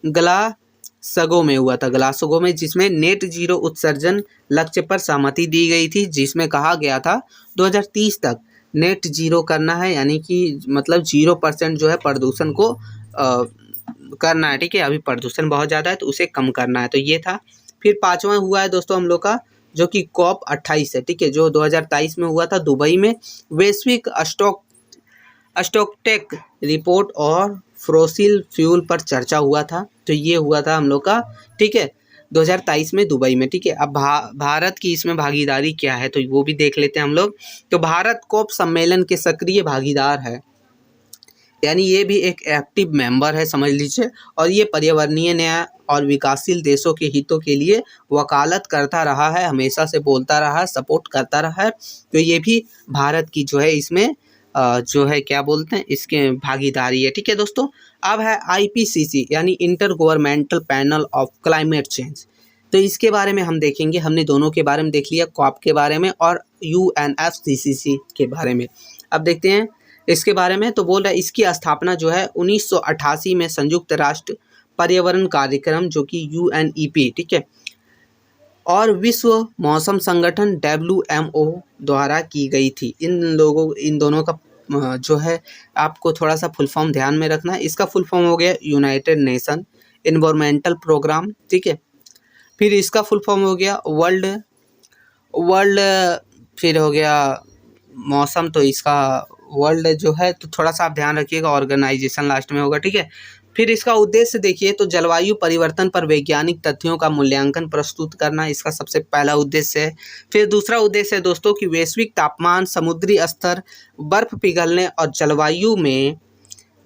ग्लासगो में हुआ था, ग्लासगो में, जिसमें नेट जीरो उत्सर्जन लक्ष्य पर सहमति दी गई थी, जिसमें कहा गया था 2030 तक नेट जीरो करना है, यानी कि मतलब 0% जो है प्रदूषण को करना है, ठीक है। अभी प्रदूषण बहुत ज़्यादा है तो उसे कम करना है, तो ये था। फिर पांचवा हुआ है दोस्तों हम लोग का, जो कि COP28 है, ठीक है, जो 2023 में हुआ था दुबई में। वैश्विक स्टॉकटेक रिपोर्ट और फॉसिल फ्यूल पर चर्चा हुआ था। तो ये हुआ था हम लोग का, ठीक है, 2023 में दुबई में, ठीक है। अब भारत की इसमें भागीदारी क्या है, तो वो भी देख लेते हैं हम लोग। तो भारत COP सम्मेलन के सक्रिय भागीदार है, यानी ये भी एक एक्टिव मेंबर है, समझ लीजिए। और ये पर्यावरणीय न्याय और विकासशील देशों के हितों के लिए वकालत करता रहा है, हमेशा से बोलता रहा है, सपोर्ट करता रहा है। तो ये भी भारत की जो है इसमें जो है क्या बोलते हैं, इसके भागीदारी है, ठीक है दोस्तों। अब है IPCC, यानी inter governmental panel of climate change. तो इसके बारे में हम देखेंगे, हमने दोनों के बारे में देख लिया, COP के बारे में और UNFCCC के बारे में। अब देखते हैं इसके बारे में। तो बोल रहा है इसकी स्थापना जो है 1988 में संयुक्त राष्ट्र पर्यावरण कार्यक्रम, जो कि UNEP, ठीक है, और विश्व मौसम संगठन WMO द्वारा की गई थी। इन दोनों का जो है आपको थोड़ा सा फुल फॉर्म ध्यान में रखना है। इसका फुल फॉर्म हो गया यूनाइटेड नेशन एनवायरमेंटल प्रोग्राम, ठीक है। फिर इसका फुल फॉर्म हो गया वर्ल्ड, फिर हो गया मौसम, तो इसका वर्ल्ड जो है, तो थोड़ा सा आप ध्यान रखिएगा, ऑर्गेनाइजेशन लास्ट में होगा, ठीक है। फिर इसका उद्देश्य देखिए, तो जलवायु परिवर्तन पर वैज्ञानिक तथ्यों का मूल्यांकन प्रस्तुत करना इसका सबसे पहला उद्देश्य है। फिर दूसरा उद्देश्य है दोस्तों कि वैश्विक तापमान, समुद्री स्तर, बर्फ पिघलने और जलवायु में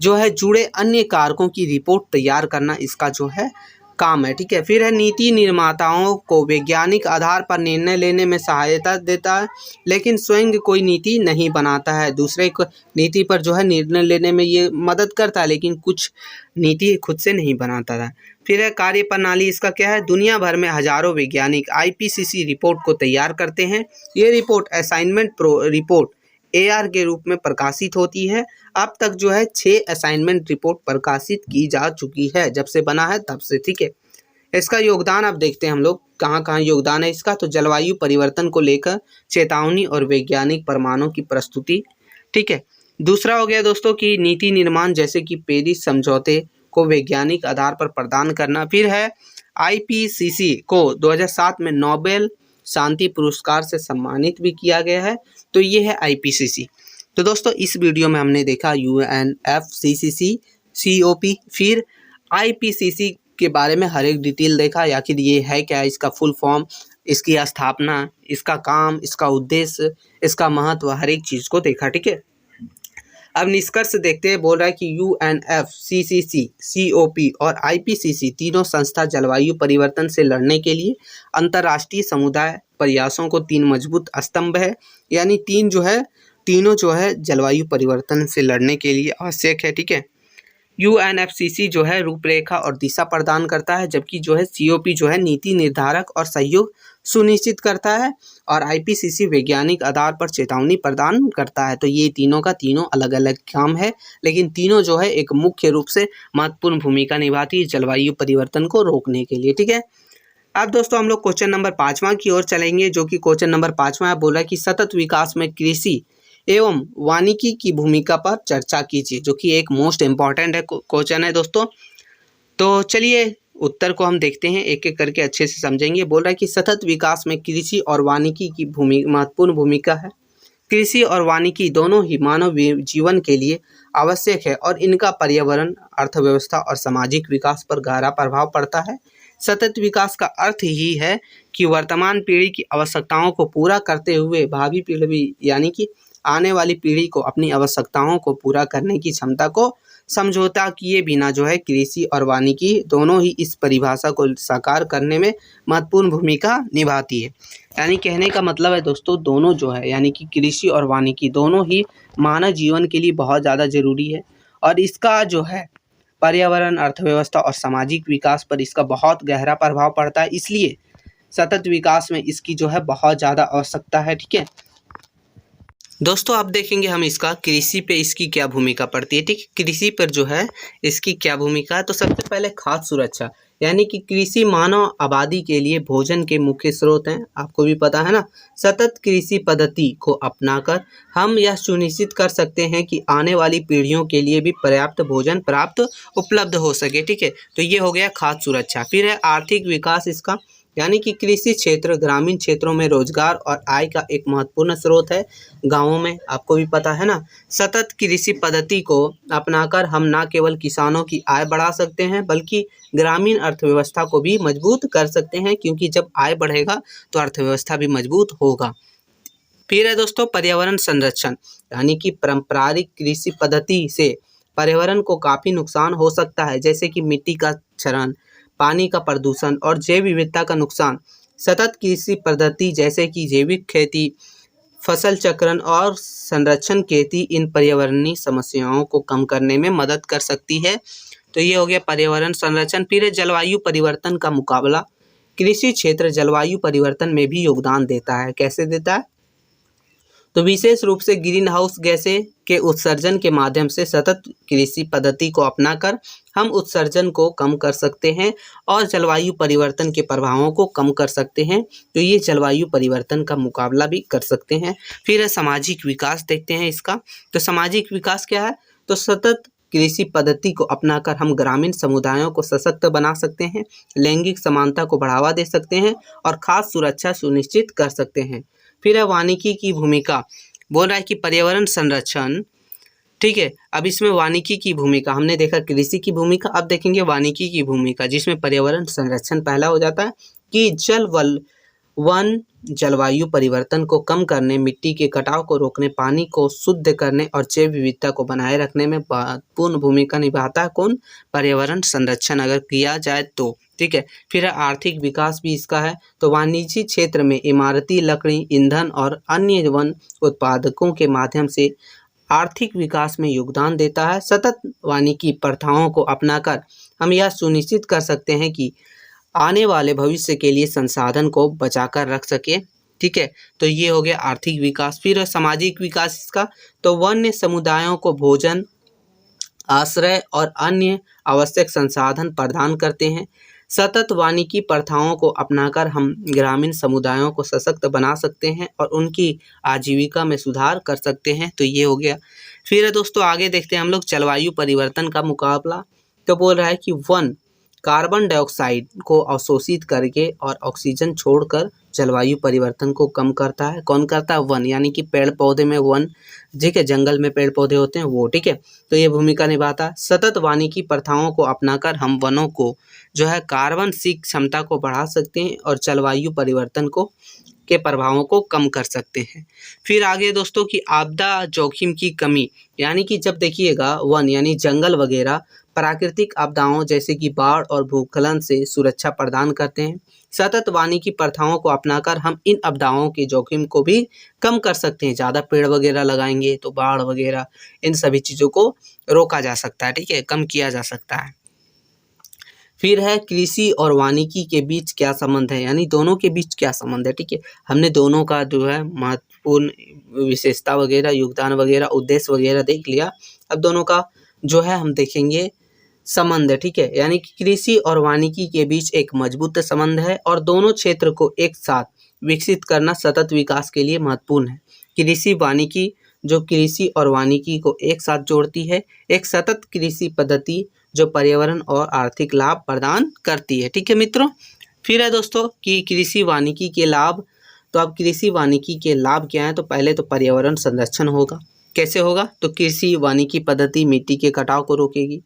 जो है जुड़े अन्य कारकों की रिपोर्ट तैयार करना इसका जो है काम है, ठीक है। फिर है नीति निर्माताओं को वैज्ञानिक आधार पर निर्णय लेने में सहायता देता है, लेकिन स्वयं कोई नीति नहीं बनाता है। दूसरे को नीति पर जो है निर्णय लेने में ये मदद करता है, लेकिन कुछ नीति खुद से नहीं बनाता है। फिर है कार्य प्रणाली, इसका क्या है? दुनिया भर में हजारों वैज्ञानिक IPCC रिपोर्ट को तैयार करते हैं। ये रिपोर्ट असाइनमेंट रिपोर्ट AR के रूप में प्रकाशित होती है। अब तक जो है 6 असाइनमेंट रिपोर्ट प्रकाशित की जा चुकी है, जब से बना है तब से, ठीक है। इसका योगदान अब देखते हैं हम लोग, कहाँ कहाँ योगदान है इसका। तो जलवायु परिवर्तन को लेकर चेतावनी और वैज्ञानिक प्रमाणों की प्रस्तुति, ठीक है। दूसरा हो गया दोस्तों कि नीति निर्माण, जैसे कि पेरिस समझौते को वैज्ञानिक आधार पर प्रदान करना। फिर है IPCC को 2007 में नोबेल शांति पुरस्कार से सम्मानित भी किया गया है। तो ये है IPCC। तो दोस्तों इस वीडियो में हमने देखा UNFCCC, COP, फिर IPCC के बारे में हर एक डिटेल देखा, आखिर ये है क्या, इसका फुल फॉर्म, इसकी स्थापना, इसका काम, इसका उद्देश्य, इसका महत्व, हर एक चीज़ को देखा। ठीक है, अब निष्कर्ष देखते हैं। बोल रहा है कि UNFCCC, COP और IPCC तीनों संस्था जलवायु परिवर्तन से लड़ने के लिए अंतर्राष्ट्रीय समुदाय प्रयासों को तीन मजबूत स्तंभ है, यानी तीनों जो है जलवायु परिवर्तन से लड़ने के लिए आवश्यक है। ठीक है, UNFCCC जो है रूपरेखा और दिशा प्रदान करता है, जबकि जो है COP जो है नीति निर्धारक और सहयोग सुनिश्चित करता है, और IPCC वैज्ञानिक आधार पर चेतावनी प्रदान करता है। तो ये तीनों का तीनों अलग अलग काम है, लेकिन तीनों जो है एक मुख्य रूप से महत्वपूर्ण भूमिका निभाती है जलवायु परिवर्तन को रोकने के लिए। ठीक है, अब दोस्तों हम लोग क्वेश्चन नंबर 5वां की ओर चलेंगे, जो कि क्वेश्चन नंबर 5वां बोल रहा है कि सतत विकास में कृषि एवं वानिकी की भूमिका पर चर्चा कीजिए, जो कि एक मोस्ट इम्पॉर्टेंट है क्वेश्चन है दोस्तों। तो चलिए उत्तर को हम देखते हैं, एक एक करके अच्छे से समझेंगे। बोल रहा है कि सतत विकास में कृषि और वानिकी की महत्वपूर्ण भूमिका है। कृषि और वानिकी दोनों ही मानव जीवन के लिए आवश्यक है और इनका पर्यावरण, अर्थव्यवस्था और सामाजिक विकास पर गहरा प्रभाव पड़ता है। सतत विकास का अर्थ ही है कि वर्तमान पीढ़ी की आवश्यकताओं को पूरा करते हुए भावी पीढ़ी यानी कि आने वाली पीढ़ी को अपनी आवश्यकताओं को पूरा करने की क्षमता को समझौता किए बिना जो है कृषि और वानिकी दोनों ही इस परिभाषा को साकार करने में महत्वपूर्ण भूमिका निभाती है। यानी कहने का मतलब है दोस्तों, दोनों जो है यानी कि कृषि और वानिकी दोनों ही मानव जीवन के लिए बहुत ज़्यादा ज़रूरी है, और इसका जो है पर्यावरण, अर्थव्यवस्था और सामाजिक विकास पर इसका बहुत गहरा प्रभाव पड़ता है। इसलिए सतत विकास में इसकी जो है बहुत ज़्यादा आवश्यकता है। ठीक है दोस्तों, अब देखेंगे हम इसका कृषि पे इसकी क्या भूमिका पड़ती है। ठीक है, कृषि पर जो है इसकी क्या भूमिका है। तो सबसे पहले खाद्य सुरक्षा, यानी कि कृषि मानव आबादी के लिए भोजन के मुख्य स्रोत हैं, आपको भी पता है ना। सतत कृषि पद्धति को अपनाकर हम यह सुनिश्चित कर सकते हैं कि आने वाली पीढ़ियों के लिए भी पर्याप्त भोजन उपलब्ध हो सके। ठीक है, तो ये हो गया खाद्य सुरक्षा। फिर है आर्थिक विकास इसका, यानी कि कृषि क्षेत्र ग्रामीण क्षेत्रों में रोजगार और आय का एक महत्वपूर्ण स्रोत है। गांवों में आपको भी पता है ना, सतत कृषि पद्धति को अपनाकर हम न केवल किसानों की आय बढ़ा सकते हैं, बल्कि ग्रामीण अर्थव्यवस्था को भी मजबूत कर सकते हैं, क्योंकि जब आय बढ़ेगा तो अर्थव्यवस्था भी मजबूत होगा। फिर है दोस्तों पर्यावरण संरक्षण, यानी कि पारंपरिक कृषि पद्धति से पर्यावरण को काफ़ी नुकसान हो सकता है, जैसे कि मिट्टी का क्षरण, पानी का प्रदूषण और जैव विविधता का नुकसान। सतत कृषि पद्धति जैसे कि जैविक खेती, फसल चक्रण और संरक्षण खेती इन पर्यावरणीय समस्याओं को कम करने में मदद कर सकती है। तो ये हो गया पर्यावरण संरक्षण। फिर है जलवायु परिवर्तन का मुकाबला। कृषि क्षेत्र जलवायु परिवर्तन में भी योगदान देता है। कैसे देता है? तो विशेष रूप से ग्रीन हाउस गैसें के उत्सर्जन के माध्यम से सतत कृषि पद्धति को अपनाकर हम उत्सर्जन को कम कर सकते हैं और जलवायु परिवर्तन के प्रभावों को कम कर सकते हैं। तो ये जलवायु परिवर्तन का मुकाबला भी कर सकते हैं। फिर है सामाजिक विकास, देखते हैं इसका। तो सामाजिक विकास क्या है? तो सतत कृषि पद्धति को अपनाकर हम ग्रामीण समुदायों को सशक्त बना सकते हैं, लैंगिक समानता को बढ़ावा दे सकते हैं और खाद्य सुरक्षा सुनिश्चित कर सकते हैं। फिर है वानिकी की भूमिका। बोल रहा है कि पर्यावरण संरक्षण। ठीक है, अब इसमें वानिकी की भूमिका हमने देखा, कृषि की भूमिका, अब देखेंगे वानिकी की भूमिका, जिसमें पर्यावरण संरक्षण पहला हो जाता है कि वन जलवायु परिवर्तन को कम करने, मिट्टी के कटाव को रोकने, पानी को शुद्ध करने और जैव विविधता को बनाए रखने में महत्वपूर्ण भूमिका निभाता है। कौन? पर्यावरण संरक्षण अगर किया जाए तो। ठीक है, फिर आर्थिक विकास भी इसका है। तो वाणिज्य क्षेत्र में इमारती लकड़ी, ईंधन और अन्य वन उत्पादकों के माध्यम से आर्थिक विकास में योगदान देता है। सतत वानिकी प्रथाओं को अपनाकर हम यह सुनिश्चित कर सकते हैं कि आने वाले भविष्य के लिए संसाधन को बचाकर रख सके। ठीक है, तो ये हो गया आर्थिक विकास। फिर सामाजिक विकास इसका, तो वन्य समुदायों को भोजन, आश्रय और अन्य आवश्यक संसाधन प्रदान करते हैं। सतत वानिकी प्रथाओं को अपनाकर हम ग्रामीण समुदायों को सशक्त बना सकते हैं और उनकी आजीविका में सुधार कर सकते हैं। तो ये हो गया। फिर दोस्तों आगे देखते हैं हम लोग जलवायु परिवर्तन का मुकाबला। तो बोल रहा है कि वन कार्बन डाइऑक्साइड को अवशोषित करके और ऑक्सीजन छोड़कर जलवायु परिवर्तन को कम करता है। कौन करता है? वन, यानी कि पेड़ पौधे में वन, ठीक है, जंगल में पेड़ पौधे होते हैं वो, ठीक है, तो ये भूमिका निभाता है। सतत वानिकी प्रथाओं को अपनाकर हम वनों को जो है कार्बन सिंक क्षमता को बढ़ा सकते हैं और जलवायु परिवर्तन को के प्रभावों को कम कर सकते हैं। फिर आगे दोस्तों कि आपदा जोखिम की कमी, यानी कि जब देखिएगा वन यानी जंगल वगैरह प्राकृतिक आपदाओं जैसे कि बाढ़ और भूस्खलन से सुरक्षा प्रदान करते हैं। सतत वानिकी प्रथाओं को अपनाकर हम इन आपदाओं के जोखिम को भी कम कर सकते हैं। ज़्यादा पेड़ वगैरह लगाएंगे तो बाढ़ वगैरह इन सभी चीज़ों को रोका जा सकता है, ठीक है, कम किया जा सकता है। फिर है कृषि और वानिकी के बीच क्या संबंध है, यानी दोनों के बीच क्या संबंध है, ठीक है। हमने दोनों का जो है महत्वपूर्ण विशेषता वगैरह, योगदान वगैरह, उद्देश्य वगैरह देख लिया। अब दोनों का जो है हम देखेंगे संबंध है, ठीक है, यानी कि कृषि और वानिकी के बीच एक मजबूत संबंध है और दोनों क्षेत्र को एक साथ विकसित करना सतत विकास के लिए महत्वपूर्ण है। कृषि वानिकी जो कृषि और वानिकी को एक साथ जोड़ती है, एक सतत कृषि पद्धति जो पर्यावरण और आर्थिक लाभ प्रदान करती है, ठीक है मित्रों। फिर है दोस्तों कि कृषि वानिकी के लाभ, तो अब कृषि वानिकी के लाभ क्या है, तो पहले तो पर्यावरण संरक्षण होगा। कैसे होगा? तो कृषि वानिकी पद्धति मिट्टी के कटाव को रोकेगी,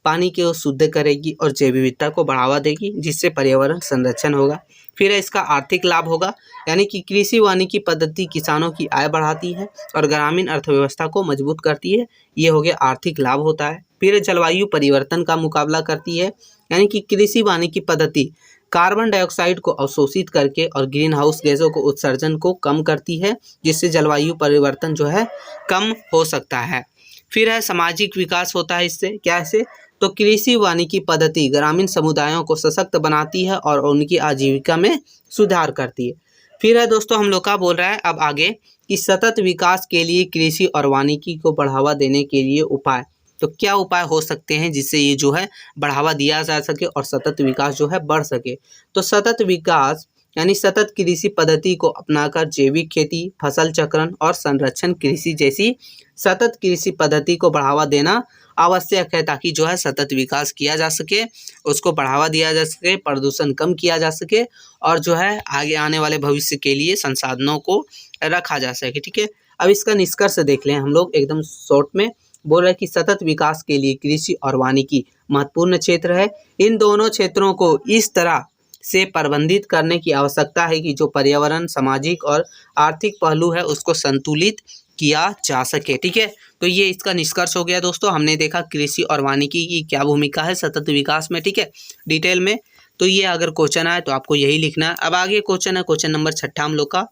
पानी को शुद्ध करेगी और जैव विविधता को बढ़ावा देगी, जिससे पर्यावरण संरक्षण होगा। फिर इसका आर्थिक लाभ होगा, यानी कि कृषि वानिकी पद्धति किसानों की आय बढ़ाती है और ग्रामीण अर्थव्यवस्था को मजबूत करती है, ये हो गया आर्थिक लाभ होता है। फिर जलवायु परिवर्तन का मुकाबला करती है, यानी कि कृषि वानिकी पद्धति कार्बन डाइऑक्साइड को अवशोषित करके और ग्रीन हाउस गैसों को उत्सर्जन को कम करती है, जिससे जलवायु परिवर्तन जो है कम हो सकता है। फिर है सामाजिक विकास होता है इससे, क्या ऐसे? तो कृषि वानिकी पद्धति ग्रामीण समुदायों को सशक्त बनाती है और उनकी आजीविका में सुधार करती है। फिर है दोस्तों हम लोग का बोल रहा है अब आगे कि सतत विकास के लिए कृषि और वानिकी को बढ़ावा देने के लिए उपाय, तो क्या उपाय हो सकते हैं जिससे ये जो है बढ़ावा दिया जा सके और सतत विकास जो है बढ़ सके? तो सतत विकास यानी सतत कृषि पद्धति को अपनाकर जैविक खेती, फसल चक्रण और संरक्षण कृषि जैसी सतत कृषि पद्धति को बढ़ावा देना आवश्यक है, ताकि जो है सतत विकास किया जा सके, उसको बढ़ावा दिया जा सके, प्रदूषण कम किया जा सके और जो है आगे आने वाले भविष्य के लिए संसाधनों को रखा जा सके, ठीक है। अब इसका निष्कर्ष देख लें हम लोग एकदम शॉर्ट में। बोल रहे हैं कि सतत विकास के लिए कृषि और वानिकी महत्वपूर्ण क्षेत्र है। इन दोनों क्षेत्रों को इस तरह से प्रबंधित करने की आवश्यकता है कि जो पर्यावरण, सामाजिक और आर्थिक पहलू है उसको संतुलित किया जा सके, ठीक है। तो ये इसका निष्कर्ष हो गया दोस्तों। हमने देखा कृषि और वानिकी की क्या भूमिका है सतत विकास में, ठीक है, डिटेल में। तो ये अगर क्वेश्चन आए तो आपको यही लिखना है। अब आगे क्वेश्चन है, क्वेश्चन नंबर 6 हम लोग का।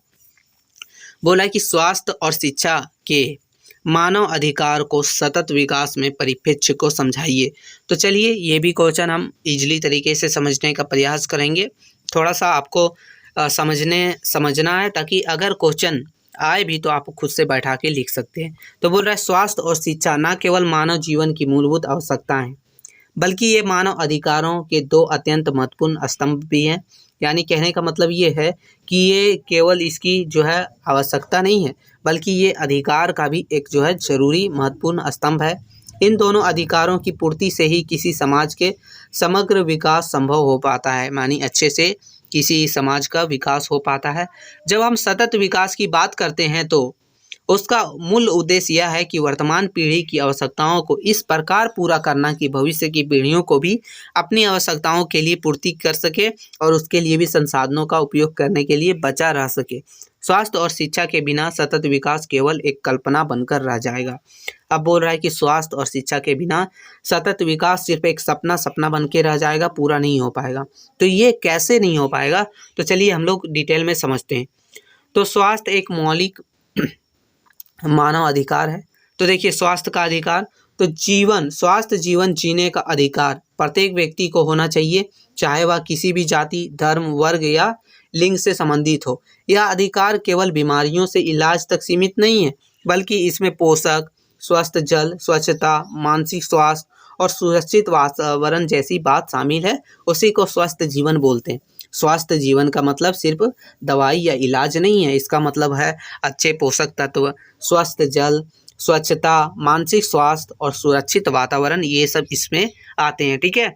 बोला है कि स्वास्थ्य और शिक्षा के मानव अधिकार को सतत विकास में परिप्रेक्ष्य को समझाइए। तो चलिए ये भी क्वेश्चन हम इजीली तरीके से समझने का प्रयास करेंगे। थोड़ा सा आपको समझना है, ताकि अगर क्वेश्चन आए भी तो आप खुद से बैठा के लिख सकते हैं। तो बोल रहा है स्वास्थ्य और शिक्षा न केवल मानव जीवन की मूलभूत आवश्यकताएं, बल्कि ये मानव अधिकारों के दो अत्यंत महत्वपूर्ण स्तंभ भी हैं। यानी कहने का मतलब ये है कि ये केवल इसकी जो है आवश्यकता नहीं है, बल्कि ये अधिकार का भी एक जो है जरूरी महत्वपूर्ण स्तंभ है। इन दोनों अधिकारों की पूर्ति से ही किसी समाज के समग्र विकास संभव हो पाता है, मानी अच्छे से किसी समाज का विकास हो पाता है। जब हम सतत विकास की बात करते हैं तो उसका मूल उद्देश्य यह है कि वर्तमान पीढ़ी की आवश्यकताओं को इस प्रकार पूरा करना कि भविष्य की पीढ़ियों को भी अपनी आवश्यकताओं के लिए पूर्ति कर सके और उसके लिए भी संसाधनों का उपयोग करने के लिए बचा रह सके। स्वास्थ्य और शिक्षा के बिना सतत विकास केवल एक कल्पना बनकर रह जाएगा। अब बोल रहा है कि स्वास्थ्य और शिक्षा के बिना सतत विकास सिर्फ एक सपना बन के रह जाएगा, पूरा नहीं हो पाएगा। तो ये कैसे नहीं हो पाएगा, तो चलिए हम लोग डिटेल में समझते हैं। तो स्वास्थ्य एक मौलिक मानव अधिकार है। तो देखिए स्वास्थ्य का अधिकार, तो स्वास्थ्य जीवन जीने का अधिकार प्रत्येक व्यक्ति को होना चाहिए, चाहे वह किसी भी जाति, धर्म, वर्ग या लिंग से संबंधित हो। यह अधिकार केवल बीमारियों से इलाज तक सीमित नहीं है, बल्कि इसमें पोषक, स्वस्थ जल, स्वच्छता, मानसिक स्वास्थ्य और सुरक्षित वातावरण जैसी बात शामिल है। उसी को स्वस्थ जीवन बोलते हैं। स्वास्थ्य जीवन का मतलब सिर्फ दवाई या इलाज नहीं है, इसका मतलब है अच्छे पोषक तत्व, स्वस्थ जल, स्वच्छता, मानसिक स्वास्थ्य और सुरक्षित वातावरण, ये सब इसमें आते हैं, ठीक है।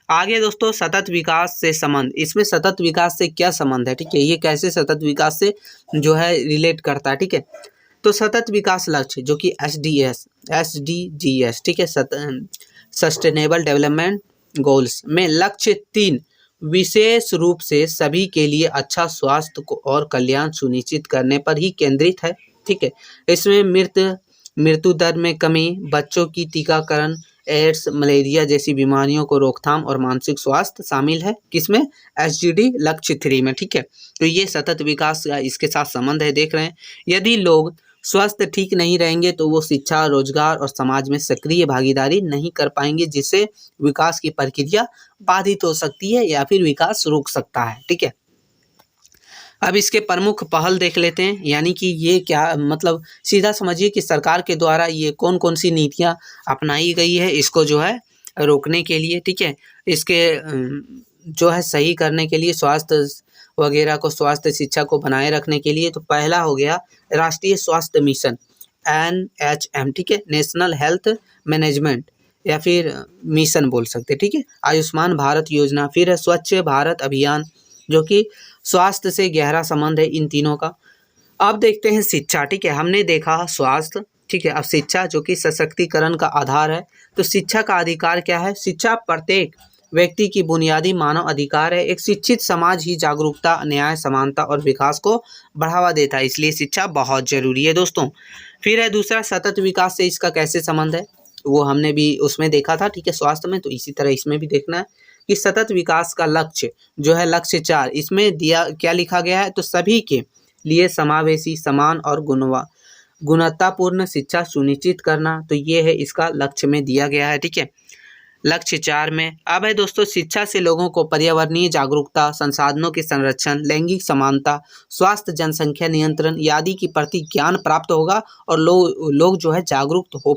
आगे दोस्तों सतत विकास से संबंध, इसमें सतत विकास से क्या संबंध है, ठीक है, ये कैसे सतत विकास से जो है रिलेट करता है, ठीक है। तो सतत विकास लक्ष्य जो कि SDGs, ठीक है, सस्टेनेबल डेवलपमेंट गोल्स में लक्ष्य 3 विशेष रूप से सभी के लिए अच्छा स्वास्थ्य को और कल्याण सुनिश्चित करने पर ही केंद्रित है, ठीक है। इसमें मृत्यु दर में कमी, बच्चों की टीकाकरण, एड्स, मलेरिया जैसी बीमारियों को रोकथाम और मानसिक स्वास्थ्य शामिल है, किसमें, SDG लक्ष्य 3 में, ठीक है। तो ये सतत विकास का इसके साथ संबंध है, देख रहे हैं। यदि लोग स्वस्थ ठीक नहीं रहेंगे तो वो शिक्षा, रोजगार और समाज में सक्रिय भागीदारी नहीं कर पाएंगे, जिससे विकास की प्रक्रिया बाधित हो सकती है या फिर विकास रुक सकता है, ठीक है। अब इसके प्रमुख पहल देख लेते हैं, यानी कि ये क्या मतलब, सीधा समझिए कि सरकार के द्वारा ये कौन कौन सी नीतियां अपनाई गई है इसको जो है रोकने के लिए, ठीक है, इसके जो है सही करने के लिए, स्वास्थ्य वगैरह को, स्वास्थ्य शिक्षा को बनाए रखने के लिए। तो पहला हो गया राष्ट्रीय स्वास्थ्य मिशन NHM, ठीक है, नेशनल हेल्थ मैनेजमेंट या फिर मिशन बोल सकते हैं, ठीक है। आयुष्मान भारत योजना, फिर है स्वच्छ भारत अभियान जो कि स्वास्थ्य से गहरा संबंध है इन तीनों का। अब देखते हैं शिक्षा, ठीक है, हमने देखा स्वास्थ्य, ठीक है। अब शिक्षा जो कि सशक्तिकरण का आधार है। तो शिक्षा का अधिकार क्या है, शिक्षा प्रत्येक व्यक्ति की बुनियादी मानव अधिकार है। एक शिक्षित समाज ही जागरूकता, न्याय, समानता और विकास को बढ़ावा देता है, इसलिए शिक्षा बहुत जरूरी है दोस्तों। फिर है दूसरा सतत विकास से इसका कैसे संबंध है, वो हमने भी उसमें देखा था, ठीक है, स्वास्थ्य में। तो इसी तरह इसमें भी देखना है कि सतत विकास का लक्ष्य जो है लक्ष्य 4, इसमें दिया क्या लिखा गया है, तो सभी के लिए समावेशी, समान और गुणवत्तापूर्ण शिक्षा सुनिश्चित करना। तो ये है इसका लक्ष्य में दिया गया है, ठीक है, लक्ष्य 4 में। अब है दोस्तों शिक्षा से लोगों को पर्यावरणीय जागरूकता, संसाधनों के संरक्षण, लैंगिक समानता, स्वास्थ्य, जनसंख्या नियंत्रण आदि के प्रति ज्ञान प्राप्त होगा और लोग जो है जागरूक हो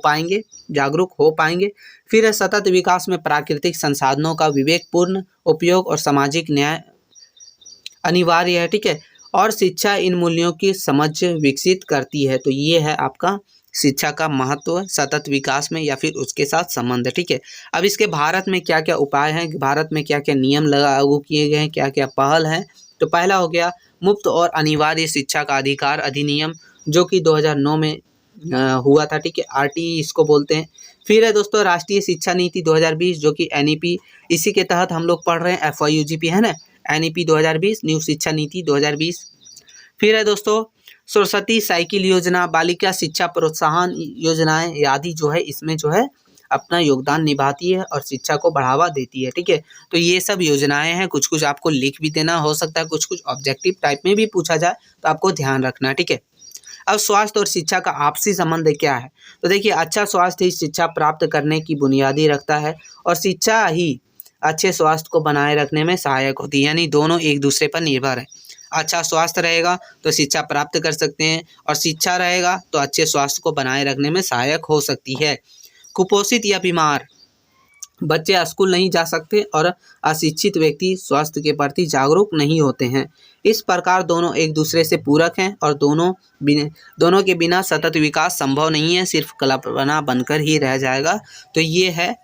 पाएंगे। फिर है सतत विकास में प्राकृतिक संसाधनों का विवेकपूर्ण उपयोग और सामाजिक न्याय अनिवार्य है, ठीक है, और शिक्षा इन मूल्यों की समझ विकसित करती है। तो ये है आपका शिक्षा का महत्व सतत विकास में या फिर उसके साथ संबंध है, ठीक है। अब इसके भारत में क्या क्या उपाय हैं, भारत में क्या क्या नियम लागू किए गए हैं, क्या क्या पहल हैं। तो पहला हो गया मुफ्त और अनिवार्य शिक्षा का अधिकार अधिनियम जो कि 2009 में हुआ था, ठीक है, RT इसको बोलते हैं। फिर है दोस्तों राष्ट्रीय शिक्षा नीति 2020 जो कि NEP, इसी के तहत हम लोग पढ़ रहे हैं, FYUGP है ना, NEP 2020 न्यू शिक्षा नीति 2020। फिर है दोस्तों सरस्वती साइकिल योजना, बालिका शिक्षा प्रोत्साहन योजनाएं आदि जो है इसमें जो है अपना योगदान निभाती है और शिक्षा को बढ़ावा देती है, ठीक है। तो ये सब योजनाएं हैं, कुछ कुछ आपको लिख भी देना, हो सकता है कुछ कुछ ऑब्जेक्टिव टाइप में भी पूछा जाए, तो आपको ध्यान रखना है, ठीक है। अब स्वास्थ्य और शिक्षा का आपसी संबंध क्या है, तो देखिए अच्छा स्वास्थ्य ही शिक्षा प्राप्त करने की बुनियादी रखता है और शिक्षा ही अच्छे स्वास्थ्य को बनाए रखने में सहायक होती है, यानी दोनों एक दूसरे पर निर्भर है। अच्छा स्वास्थ्य रहेगा तो शिक्षा प्राप्त कर सकते हैं और शिक्षा रहेगा तो अच्छे स्वास्थ्य को बनाए रखने में सहायक हो सकती है। कुपोषित या बीमार बच्चे स्कूल नहीं जा सकते और अशिक्षित व्यक्ति स्वास्थ्य के प्रति जागरूक नहीं होते हैं। इस प्रकार दोनों एक दूसरे से पूरक हैं और दोनों के बिना सतत विकास संभव नहीं है, सिर्फ कल्पना बनकर ही रह जाएगा। तो ये है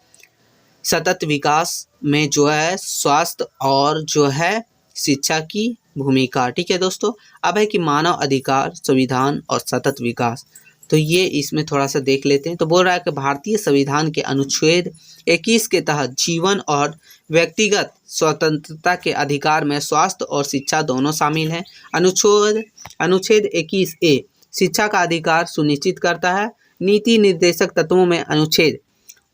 सतत विकास में जो है स्वास्थ्य और जो है शिक्षा की भूमिका, ठीक है दोस्तों। अब है कि मानव अधिकार, संविधान और सतत विकास, तो ये इसमें थोड़ा सा देख लेते हैं। तो बोल रहा है कि भारतीय संविधान के अनुच्छेद 21 के तहत जीवन और व्यक्तिगत स्वतंत्रता के अधिकार में स्वास्थ्य और शिक्षा दोनों शामिल हैं। अनुच्छेद 21A शिक्षा का अधिकार सुनिश्चित करता है। नीति निर्देशक तत्वों में अनुच्छेद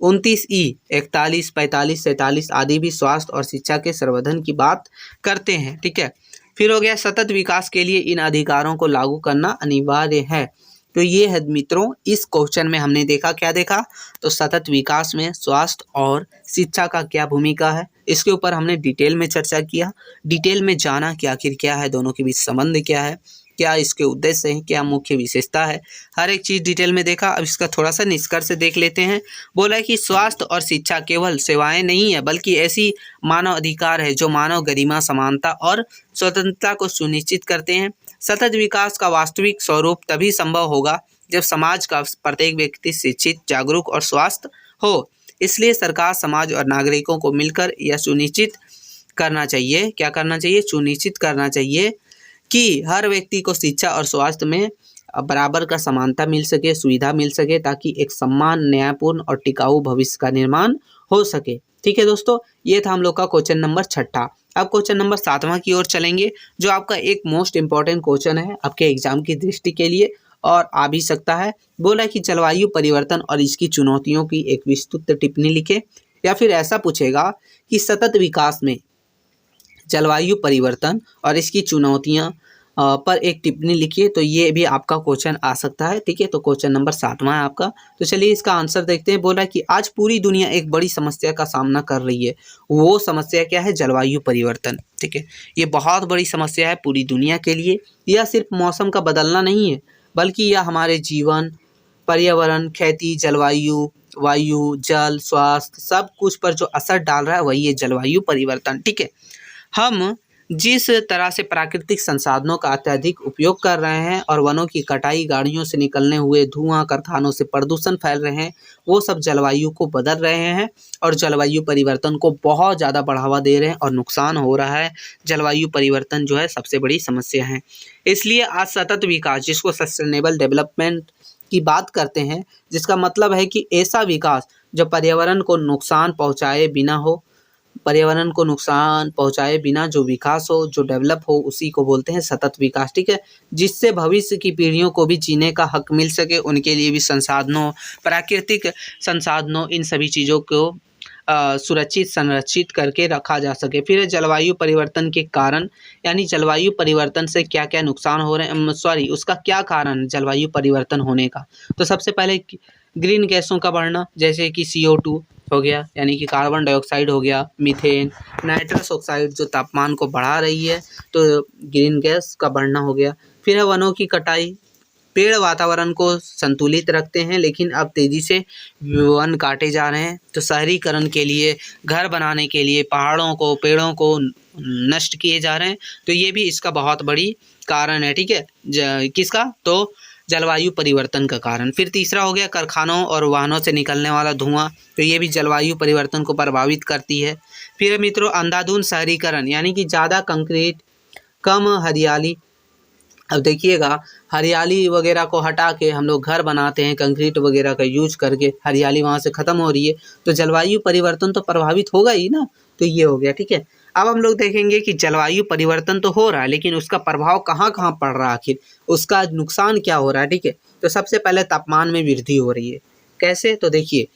29E, 41, 45, 47 आदि भी स्वास्थ्य और शिक्षा के संवर्धन की बात करते हैं, ठीक है। फिर हो गया सतत विकास के लिए इन अधिकारों को लागू करना अनिवार्य है। तो ये है मित्रों, इस क्वेश्चन में हमने देखा, क्या देखा, तो सतत विकास में स्वास्थ्य और शिक्षा का क्या भूमिका है, इसके ऊपर हमने डिटेल में चर्चा किया, डिटेल में जाना कि आखिर क्या है, दोनों के बीच संबंध क्या है, क्या इसके उद्देश्य हैं, क्या मुख्य विशेषता है, हर एक चीज़ डिटेल में देखा। अब इसका थोड़ा सा निष्कर्ष देख लेते हैं। बोला है कि स्वास्थ्य और शिक्षा केवल सेवाएं नहीं है बल्कि ऐसी मानव अधिकार है जो मानव गरिमा, समानता और स्वतंत्रता को सुनिश्चित करते हैं। सतत विकास का वास्तविक स्वरूप तभी संभव होगा जब समाज का प्रत्येक व्यक्ति शिक्षित, जागरूक और स्वस्थ हो। इसलिए सरकार, समाज और नागरिकों को मिलकर यह सुनिश्चित करना चाहिए, क्या करना चाहिए, सुनिश्चित करना चाहिए कि हर व्यक्ति को शिक्षा और स्वास्थ्य में बराबर का समानता मिल सके, सुविधा मिल सके, ताकि एक सम्मान, न्यायपूर्ण और टिकाऊ भविष्य का निर्माण हो सके। ठीक है दोस्तों, ये था हम लोग का क्वेश्चन नंबर 6। अब क्वेश्चन नंबर 7वां की ओर चलेंगे, जो आपका एक मोस्ट इंपॉर्टेंट क्वेश्चन है आपके एग्जाम की दृष्टि के लिए और आ भी सकता है। बोला कि जलवायु परिवर्तन और इसकी चुनौतियों की एक विस्तृत टिप्पणी लिखे, या फिर ऐसा पूछेगा कि सतत विकास में जलवायु परिवर्तन और इसकी चुनौतियां पर एक टिप्पणी लिखिए। तो ये भी आपका क्वेश्चन आ सकता है। ठीक है, तो क्वेश्चन नंबर 7वां है आपका। तो चलिए इसका आंसर देखते हैं। बोला कि आज पूरी दुनिया एक बड़ी समस्या का सामना कर रही है। वो समस्या क्या है? जलवायु परिवर्तन। ठीक है, ये बहुत बड़ी समस्या है पूरी दुनिया के लिए। यह सिर्फ मौसम का बदलना नहीं है, बल्कि यह हमारे जीवन, पर्यावरण, खेती, जलवायु, वायु, जल, स्वास्थ्य सब कुछ पर जो असर डाल रहा है वही है जलवायु परिवर्तन। ठीक है, हम जिस तरह से प्राकृतिक संसाधनों का अत्यधिक उपयोग कर रहे हैं और वनों की कटाई, गाड़ियों से निकलने हुए धुआं, कारखानों से प्रदूषण फैल रहे हैं, वो सब जलवायु को बदल रहे हैं और जलवायु परिवर्तन को बहुत ज़्यादा बढ़ावा दे रहे हैं और नुकसान हो रहा है। जलवायु परिवर्तन जो है सबसे बड़ी समस्या है। इसलिए आज सतत विकास, जिसको सस्टेनेबल डेवलपमेंट की बात करते हैं, जिसका मतलब है कि ऐसा विकास जो पर्यावरण को नुकसान पहुँचाए बिना हो, पर्यावरण को नुकसान पहुंचाए बिना जो विकास हो, जो डेवलप हो, उसी को बोलते हैं सतत विकास। ठीक है, जिससे भविष्य की पीढ़ियों को भी जीने का हक मिल सके, उनके लिए भी संसाधनों, प्राकृतिक संसाधनों, इन सभी चीज़ों को सुरक्षित, संरक्षित करके रखा जा सके। फिर जलवायु परिवर्तन के कारण, यानी जलवायु परिवर्तन से क्या क्या नुकसान हो रहे हैं, उसका क्या कारण जलवायु परिवर्तन होने का। तो सबसे पहले ग्रीन गैसों का बढ़ना, जैसे कि CO2 हो गया, यानी कि कार्बन डाइऑक्साइड हो गया, मीथेन, नाइट्रस ऑक्साइड जो तापमान को बढ़ा रही है, तो ग्रीन गैस का बढ़ना हो गया। फिर है वनों की कटाई। पेड़ वातावरण को संतुलित रखते हैं, लेकिन अब तेज़ी से वन काटे जा रहे हैं। तो शहरीकरण के लिए, घर बनाने के लिए पहाड़ों को, पेड़ों को नष्ट किए जा रहे हैं। तो ये भी इसका बहुत बड़ी कारण है। ठीक है, किसका? तो जलवायु परिवर्तन का कारण। फिर तीसरा हो गया कारखानों और वाहनों से निकलने वाला धुआं, तो ये भी जलवायु परिवर्तन को प्रभावित करती है। फिर मित्रों अंधाधुंध शहरीकरण, यानी कि ज़्यादा कंक्रीट, कम हरियाली। अब देखिएगा, हरियाली वगैरह को हटा के हम लोग घर बनाते हैं, कंक्रीट वगैरह का यूज करके, हरियाली वहाँ से ख़त्म हो रही है, तो जलवायु परिवर्तन तो प्रभावित होगा ही ना। तो ये हो गया। ठीक है, अब हम लोग देखेंगे कि जलवायु परिवर्तन तो हो रहा है, लेकिन उसका प्रभाव कहाँ कहाँ पड़ रहा है, आखिर उसका नुकसान क्या हो रहा है। ठीक है, तो सबसे पहले तापमान में वृद्धि हो रही है। कैसे? तो देखिए,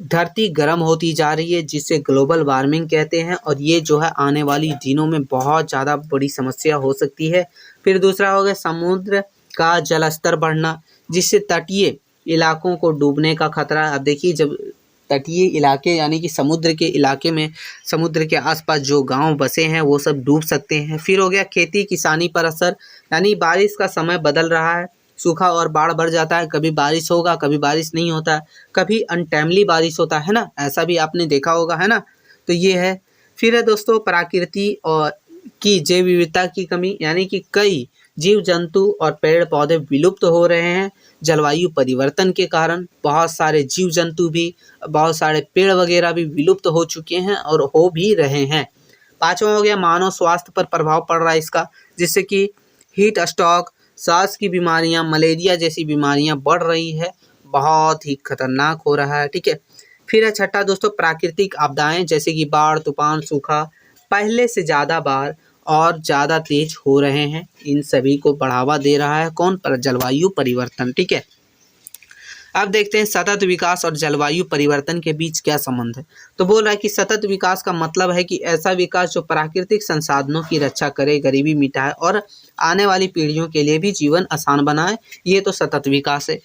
धरती गर्म होती जा रही है, जिसे ग्लोबल वार्मिंग कहते हैं, और ये जो है आने वाली दिनों में बहुत ज़्यादा बड़ी समस्या हो सकती है। फिर दूसरा हो गया समुद्र का जल स्तर बढ़ना, जिससे तटीय इलाकों को डूबने का खतरा। अब देखिए, जब तटीय इलाके, यानी कि समुद्र के इलाके में, समुद्र के आसपास जो गांव बसे हैं वो सब डूब सकते हैं। फिर हो गया खेती किसानी पर असर, यानी बारिश का समय बदल रहा है, सूखा और बाढ़ बढ़ जाता है, कभी बारिश होगा, कभी बारिश नहीं होता है, कभी अनटाइमली बारिश होता है ना, ऐसा भी आपने देखा होगा, है ना। तो ये है। फिर है दोस्तों प्रकृति और की जैव विविधता की कमी, यानी कि कई जीव जंतु और पेड़ पौधे विलुप्त हो रहे हैं जलवायु परिवर्तन के कारण। बहुत सारे जीव जंतु भी, बहुत सारे पेड़ वगैरह भी विलुप्त हो चुके हैं और हो भी रहे हैं। पांचवा हो गया मानव स्वास्थ्य पर प्रभाव पड़ रहा है इसका, जिससे कि हीट स्ट्रोक, सांस की बीमारियां, मलेरिया जैसी बीमारियां बढ़ रही है, बहुत ही खतरनाक हो रहा है। ठीक है, फिर है छठा दोस्तों प्राकृतिक आपदाएं, जैसे कि बाढ़, तूफान, सूखा पहले से ज़्यादा बार और ज़्यादा तेज हो रहे हैं। इन सभी को बढ़ावा दे रहा है कौन? पर जलवायु परिवर्तन। ठीक है, अब देखते हैं सतत विकास और जलवायु परिवर्तन के बीच क्या संबंध है। तो बोल रहा है कि सतत विकास का मतलब है कि ऐसा विकास जो प्राकृतिक संसाधनों की रक्षा करे, गरीबी मिटाए और आने वाली पीढ़ियों के लिए भी जीवन आसान बनाए। ये तो सतत विकास है।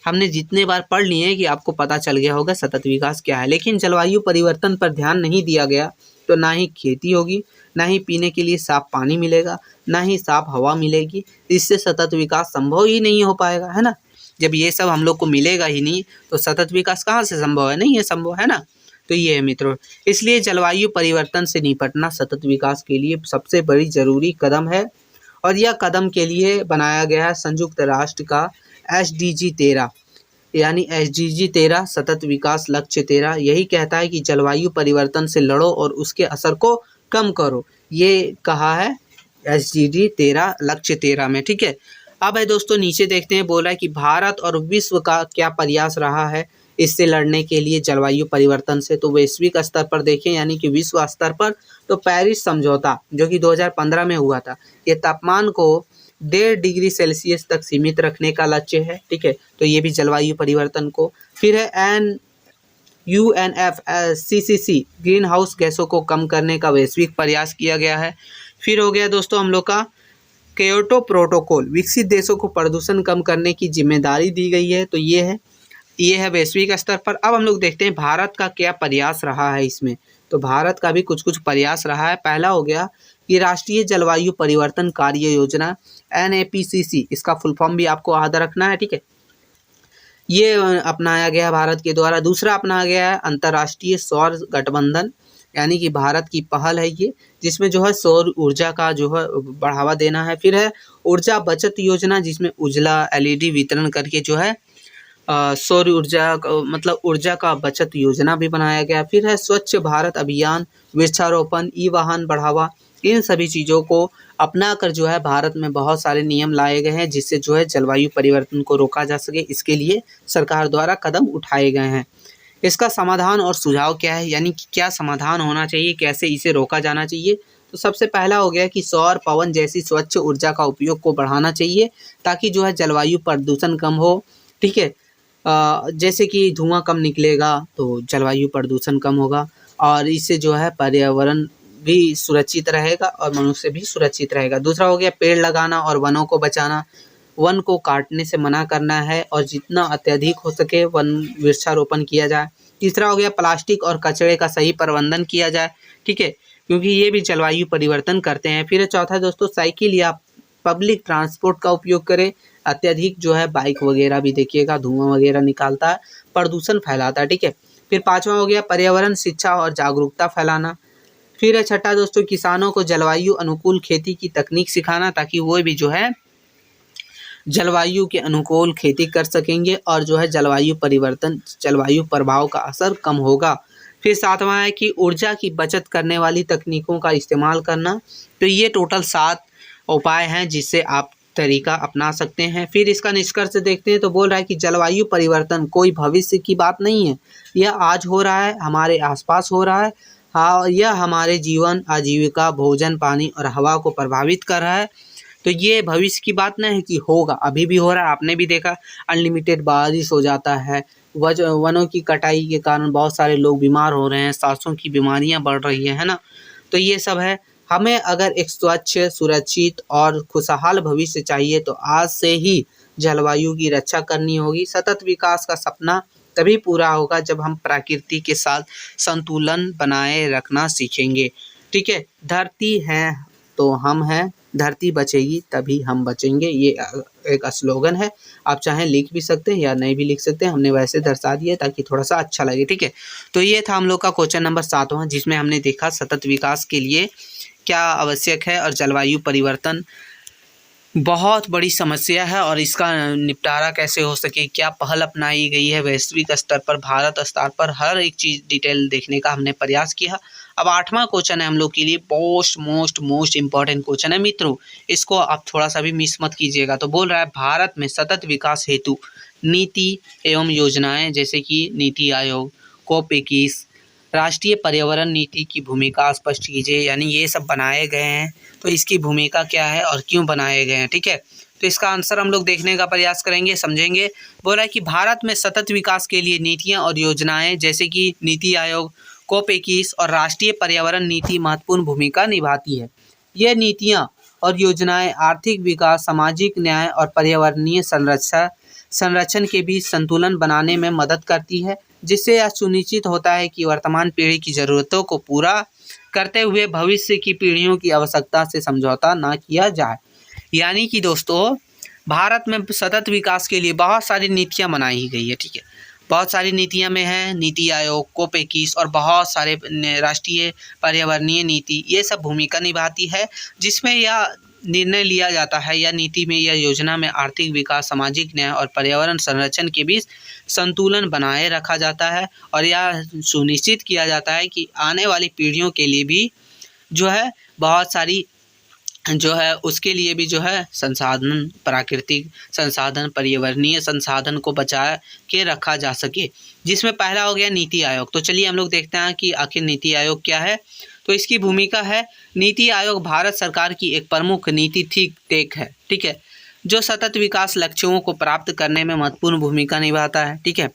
हमने जितने बार पढ़ लिए हैं कि आपको पता चल गया होगा सतत विकास क्या है। लेकिन जलवायु परिवर्तन पर ध्यान नहीं दिया गया तो ना ही खेती होगी, ना ही पीने के लिए साफ पानी मिलेगा, ना ही साफ हवा मिलेगी। इससे सतत विकास संभव ही नहीं हो पाएगा, है ना। जब ये सब हम लोग को मिलेगा ही नहीं तो सतत विकास कहाँ से संभव है? नहीं है संभव, है ना। तो ये है मित्रों, इसलिए जलवायु परिवर्तन से निपटना सतत विकास के लिए सबसे बड़ी जरूरी कदम है। और यह कदम के लिए बनाया गया है संयुक्त राष्ट्र का SDG 13, यानी SDG 13 सतत विकास लक्ष्य 13 यही कहता है कि जलवायु परिवर्तन से लड़ो और उसके असर को कम करो। ये कहा है SDG 13 लक्ष्य 13 में, ठीक है। अब है दोस्तों नीचे देखते हैं, बोला है कि भारत और विश्व का क्या प्रयास रहा है इससे लड़ने के लिए जलवायु परिवर्तन से। तो वैश्विक स्तर पर देखें यानी कि विश्व स्तर पर, तो पेरिस समझौता जो कि 2015 में हुआ था, ये तापमान को 1.5 डिग्री सेल्सियस तक सीमित रखने का लक्ष्य है, ठीक है। तो ये भी जलवायु परिवर्तन को। फिर है UNFCCC ग्रीन हाउस गैसों को कम करने का वैश्विक प्रयास किया गया है। फिर हो गया दोस्तों हम लोग का क्योटो प्रोटोकॉल, विकसित देशों को प्रदूषण कम करने की जिम्मेदारी दी गई है। तो ये है वैश्विक स्तर पर। अब हम लोग देखते हैं भारत का क्या प्रयास रहा है इसमें। तो भारत का भी कुछ प्रयास रहा है। पहला हो गया कि राष्ट्रीय जलवायु परिवर्तन कार्य योजना NAPCC, इसका फुल फॉर्म भी आपको याद रखना है, ठीक है। ये अपनाया गया भारत के द्वारा। दूसरा अपनाया गया है अंतर्राष्ट्रीय सौर गठबंधन, यानी कि भारत की पहल है ये, जिसमें जो है सौर ऊर्जा का जो है बढ़ावा देना है। फिर है ऊर्जा बचत योजना, जिसमें उजला LED वितरण करके जो है सौर ऊर्जा मतलब ऊर्जा का बचत योजना भी बनाया गया। फिर है स्वच्छ भारत अभियान, वृक्षारोपण, ई-वाहन बढ़ावा। इन सभी चीज़ों को अपना कर जो है भारत में बहुत सारे नियम लाए गए हैं, जिससे जो है जलवायु परिवर्तन को रोका जा सके। इसके लिए सरकार द्वारा कदम उठाए गए हैं। इसका समाधान और सुझाव क्या है, यानी कि क्या समाधान होना चाहिए, कैसे इसे रोका जाना चाहिए। तो सबसे पहला हो गया कि सौर, पवन जैसी स्वच्छ ऊर्जा का उपयोग को बढ़ाना चाहिए, ताकि जो है जलवायु प्रदूषण कम हो, ठीक है। जैसे कि धुआं कम निकलेगा तो जलवायु प्रदूषण कम होगा, और इससे जो है पर्यावरण भी सुरक्षित रहेगा और मनुष्य भी सुरक्षित रहेगा। दूसरा हो गया पेड़ लगाना और वनों को बचाना, वन को काटने से मना करना है और जितना अत्यधिक हो सके वन वृक्षारोपण किया जाए। तीसरा हो गया प्लास्टिक और कचरे का सही प्रबंधन किया जाए, ठीक है, क्योंकि ये भी जलवायु परिवर्तन करते हैं। फिर चौथा दोस्तों साइकिल या पब्लिक ट्रांसपोर्ट का उपयोग करें। अत्यधिक जो है बाइक वगैरह भी देखिएगा धुआं वगैरह निकालता है, प्रदूषण फैलाता है, ठीक है। फिर पांचवा हो गया पर्यावरण शिक्षा और जागरूकता फैलाना। फिर है छठा दोस्तों किसानों को जलवायु अनुकूल खेती की तकनीक सिखाना, ताकि वो भी जो है जलवायु के अनुकूल खेती कर सकेंगे और जो है जलवायु परिवर्तन, जलवायु प्रभाव का असर कम होगा। फिर सातवां है कि ऊर्जा की बचत करने वाली तकनीकों का इस्तेमाल करना। तो ये टोटल 7 उपाय हैं जिससे आप तरीका अपना सकते हैं। फिर इसका निष्कर्ष देखते हैं, तो बोल रहा है कि जलवायु परिवर्तन कोई भविष्य की बात नहीं है, यह आज हो रहा है, हमारे आसपास हो रहा है। हाँ, यह हमारे जीवन, आजीविका, भोजन, पानी और हवा को प्रभावित कर रहा है। तो ये भविष्य की बात नहीं है कि होगा, अभी भी हो रहा है। आपने भी देखा अनलिमिटेड बारिश हो जाता है, वनों की कटाई के कारण बहुत सारे लोग बीमार हो रहे हैं, सांसों की बीमारियां बढ़ रही है ना। तो ये सब है। हमें अगर एक स्वच्छ, सुरक्षित और खुशहाल भविष्य चाहिए तो आज से ही जलवायु की रक्षा करनी होगी। सतत विकास का सपना तभी पूरा होगा जब हम प्रकृति के साथ संतुलन बनाए रखना सीखेंगे, ठीक है। धरती है तो हम हैं, धरती बचेगी तभी हम बचेंगे, ये एक स्लोगन है। आप चाहें लिख भी सकते हैं या नहीं भी लिख सकते हैं, हमने वैसे दर्शा दिया ताकि थोड़ा सा अच्छा लगे, ठीक है। तो ये था हम लोग का क्वेश्चन नंबर 7वां, जिसमें हमने देखा सतत विकास के लिए क्या आवश्यक है और जलवायु परिवर्तन बहुत बड़ी समस्या है और इसका निपटारा कैसे हो सके, क्या पहल अपनाई गई है वैश्विक स्तर पर, भारत स्तर पर, हर एक चीज़ डिटेल देखने का हमने प्रयास किया। अब 8वां क्वेश्चन है हम लोग के लिए मोस्ट इम्पॉर्टेंट क्वेश्चन है मित्रों, इसको आप थोड़ा सा भी मिस मत कीजिएगा। तो बोल रहा है भारत में सतत विकास हेतु नीति एवं योजनाएं जैसे कि नीति आयोग, COP21, राष्ट्रीय पर्यावरण नीति की भूमिका स्पष्ट कीजिए, यानी ये सब बनाए गए हैं तो इसकी भूमिका क्या है और क्यों बनाए गए हैं, ठीक है। तो इसका आंसर हम लोग देखने का प्रयास करेंगे, समझेंगे। बोल रहा है कि भारत में सतत विकास के लिए नीतियां और योजनाएं जैसे कि नीति आयोग, COP21 और राष्ट्रीय पर्यावरण नीति महत्वपूर्ण भूमिका निभाती है। ये नीतियाँ और योजनाएं आर्थिक विकास, सामाजिक न्याय और पर्यावरणीय संरक्षण के बीच संतुलन बनाने में मदद करती है, जिससे यह सुनिश्चित होता है कि वर्तमान पीढ़ी की ज़रूरतों को पूरा करते हुए भविष्य की पीढ़ियों की आवश्यकता से समझौता ना किया जाए। यानी कि दोस्तों भारत में सतत विकास के लिए बहुत सारी नीतियाँ बनाई गई है, ठीक है। बहुत सारी नीतियाँ में हैं नीति आयोग, COP21 और बहुत सारे राष्ट्रीय पर्यावरणीय नीति, ये सब भूमिका निभाती है, जिसमें यह निर्णय लिया जाता है या नीति में या योजना में आर्थिक विकास, सामाजिक न्याय और पर्यावरण संरक्षण के बीच संतुलन बनाए रखा जाता है और यह सुनिश्चित किया जाता है कि आने वाली पीढ़ियों के लिए भी जो है बहुत सारी जो है उसके लिए भी जो है संसाधन, प्राकृतिक संसाधन, पर्यावरणीय संसाधन को बचा के रखा जा सके, जिसमें पहला हो गया नीति आयोग। तो चलिए हम लोग देखते हैं कि आखिर नीति आयोग क्या है। तो इसकी भूमिका है, नीति आयोग भारत सरकार की एक प्रमुख नीति थिंक टैंक है, ठीक है, जो सतत विकास लक्ष्यों को प्राप्त करने में महत्वपूर्ण भूमिका निभाता है, ठीक है।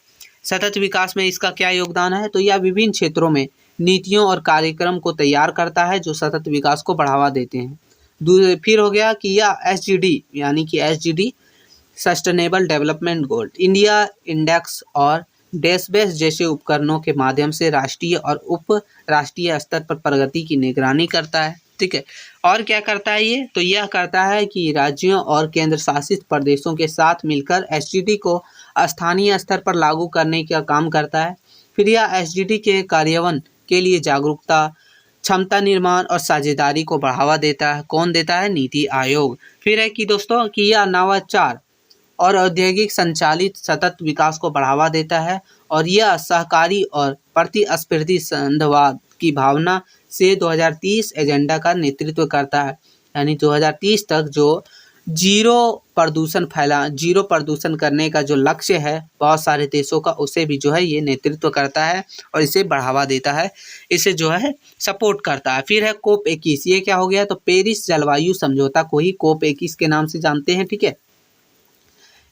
सतत विकास में इसका क्या योगदान है, तो यह विभिन्न क्षेत्रों में नीतियों और कार्यक्रम को तैयार करता है जो सतत विकास को बढ़ावा देते हैं। फिर हो गया कि यह SDG यानी कि SDG sustainable development goal, India index और डेटाबेस जैसे उपकरणों के माध्यम से राष्ट्रीय और उप राष्ट्रीय स्तर पर प्रगति की निगरानी करता है, ठीक है। और क्या करता है ये, तो यह करता है कि राज्यों और केंद्र शासित प्रदेशों के साथ मिलकर SDG को स्थानीय स्तर पर लागू करने का काम करता है। फिर यह SDG के कार्यान्वयन के लिए जागरूकता, क्षमता निर्माण और साझेदारी को बढ़ावा देता है। कौन देता है, नीति आयोग। फिर है कि दोस्तों कि यह नवाचार और औद्योगिक संचालित सतत विकास को बढ़ावा देता है और यह सहकारी और प्रतिस्पर्धी संघवाद की भावना से 2030 एजेंडा का नेतृत्व करता है, यानी 2030 तक जो जीरो प्रदूषण करने का जो लक्ष्य है बहुत सारे देशों का, उसे भी जो है ये नेतृत्व करता है और इसे बढ़ावा देता है, इसे जो है सपोर्ट करता है। फिर है COP21, ये क्या हो गया, तो पेरिस जलवायु समझौता को ही COP21 के नाम से जानते हैं, ठीक है।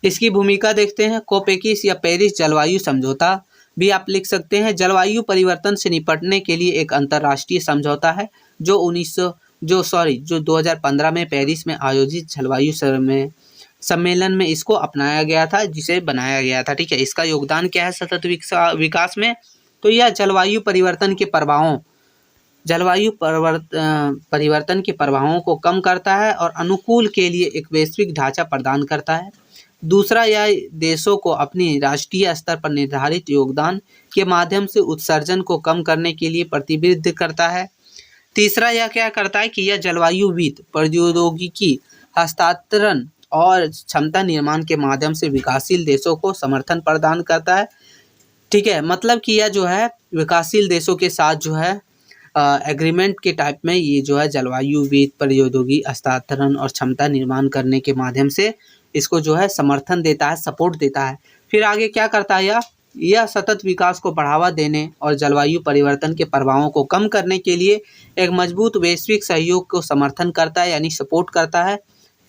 इसकी भूमिका देखते हैं। COP21 या पेरिस जलवायु समझौता भी आप लिख सकते हैं, जलवायु परिवर्तन से निपटने के लिए एक अंतर्राष्ट्रीय समझौता है जो 2015 में पेरिस में आयोजित जलवायु सम्मेलन में इसको अपनाया गया था, जिसे बनाया गया था, ठीक है। इसका योगदान क्या है सतत विकास में, तो यह जलवायु परिवर्तन के प्रभावों को कम करता है और अनुकूल के लिए एक वैश्विक ढांचा प्रदान करता है। दूसरा, यह देशों को अपनी राष्ट्रीय स्तर पर निर्धारित योगदान के माध्यम से उत्सर्जन को कम करने के लिए प्रतिबद्ध करता है। तीसरा, यह क्या करता है कि यह जलवायु वित्त, प्रौद्योगिकी हस्तांतरण और क्षमता निर्माण के माध्यम से विकासशील देशों को समर्थन प्रदान करता है, ठीक है। मतलब कि यह जो है विकासशील देशों के साथ जो है एग्रीमेंट के टाइप में ये जो है जलवायु वित्त, प्रौद्योगिकी हस्तांतरण और क्षमता निर्माण करने के माध्यम से इसको जो है समर्थन देता है, सपोर्ट देता है। फिर आगे क्या करता है, यह सतत विकास को बढ़ावा देने और जलवायु परिवर्तन के प्रभावों को कम करने के लिए एक मजबूत वैश्विक सहयोग को समर्थन करता है, यानी सपोर्ट करता है।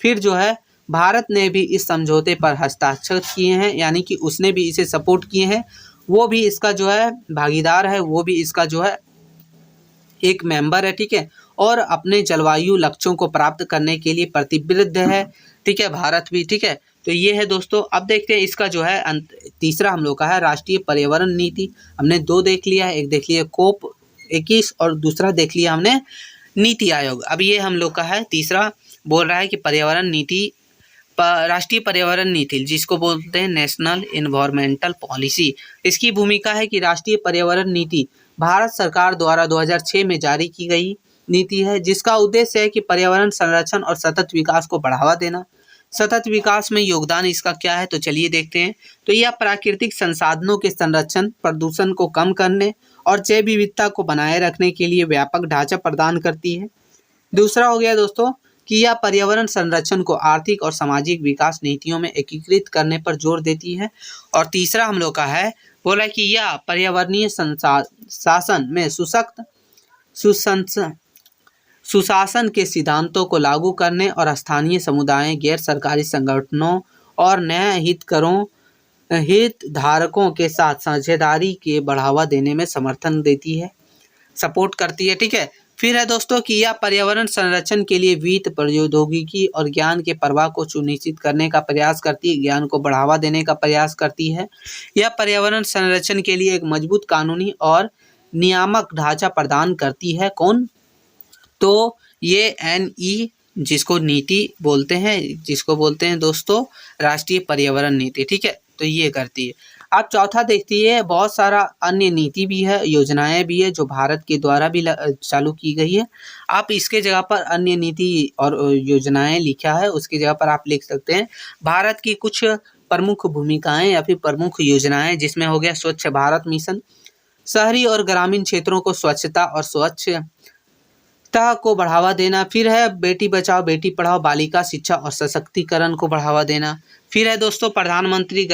फिर जो है भारत ने भी इस समझौते पर हस्ताक्षर किए हैं, यानी कि उसने भी इसे सपोर्ट किए हैं, वो भी इसका जो है भागीदार है, वो भी इसका जो है एक मेंबर है, ठीक है। और अपने जलवायु लक्ष्यों को प्राप्त करने के लिए प्रतिबद्ध है, ठीक है, भारत भी, ठीक है। तो ये है दोस्तों। अब देखते हैं इसका जो है तीसरा हम लोग का है राष्ट्रीय पर्यावरण नीति। हमने 2 देख लिया है, एक देख लिया COP21 और दूसरा देख लिया हमने नीति आयोग। अब ये हम लोग का है तीसरा, बोल रहा है कि पर्यावरण नीति, राष्ट्रीय पर्यावरण नीति जिसको बोलते हैं नेशनल एनवायरमेंटल पॉलिसी। इसकी भूमिका है कि राष्ट्रीय पर्यावरण नीति भारत सरकार द्वारा 2006 में जारी की गई नीति है, जिसका उद्देश्य है कि पर्यावरण संरक्षण और सतत विकास को बढ़ावा देना। सतत विकास में योगदान इसका क्या है, तो चलिए देखते हैं। तो यह प्राकृतिक संसाधनों के संरक्षण, प्रदूषण को कम करने और जैव विविधता को बनाए रखने के लिए व्यापक ढांचा प्रदान करती है। दूसरा हो गया दोस्तों कि यह पर्यावरण संरक्षण को आर्थिक और सामाजिक विकास नीतियों में एकीकृत करने पर जोर देती है। और तीसरा हम लोग का है, बोला कि यह पर्यावरणीय शासन में सुशासन के सिद्धांतों को लागू करने और स्थानीय समुदायों, गैर सरकारी संगठनों और नए हितधारकों के साथ साझेदारी के बढ़ावा देने में समर्थन देती है, सपोर्ट करती है, ठीक है। फिर है दोस्तों कि यह पर्यावरण संरक्षण के लिए वित्त, प्रौद्योगिकी और ज्ञान के प्रवाह को सुनिश्चित करने का प्रयास करती है, ज्ञान को बढ़ावा देने का प्रयास करती है। यह पर्यावरण संरक्षण के लिए एक मजबूत कानूनी और नियामक ढांचा प्रदान करती है। कौन, तो ये NE जिसको नीति बोलते हैं, जिसको बोलते हैं दोस्तों राष्ट्रीय पर्यावरण नीति, ठीक है। तो ये करती है। आप चौथा देखिए, बहुत सारा अन्य नीति भी है, योजनाएं भी है जो भारत के द्वारा भी चालू की गई है। आप इसके जगह पर अन्य नीति और योजनाएं लिखा है, उसकी जगह पर आप लिख सकते हैं भारत की कुछ प्रमुख भूमिकाएं या फिर प्रमुख योजनाएं, जिसमें हो गया स्वच्छ भारत मिशन, शहरी और ग्रामीण क्षेत्रों को स्वच्छता और स्वच्छता को बढ़ावा देना। फिर है बेटी बचाओ बेटी पढ़ाओ, बालिका शिक्षा और सशक्तिकरण को बढ़ावा देना। फिर है दोस्तों प्रधानमंत्री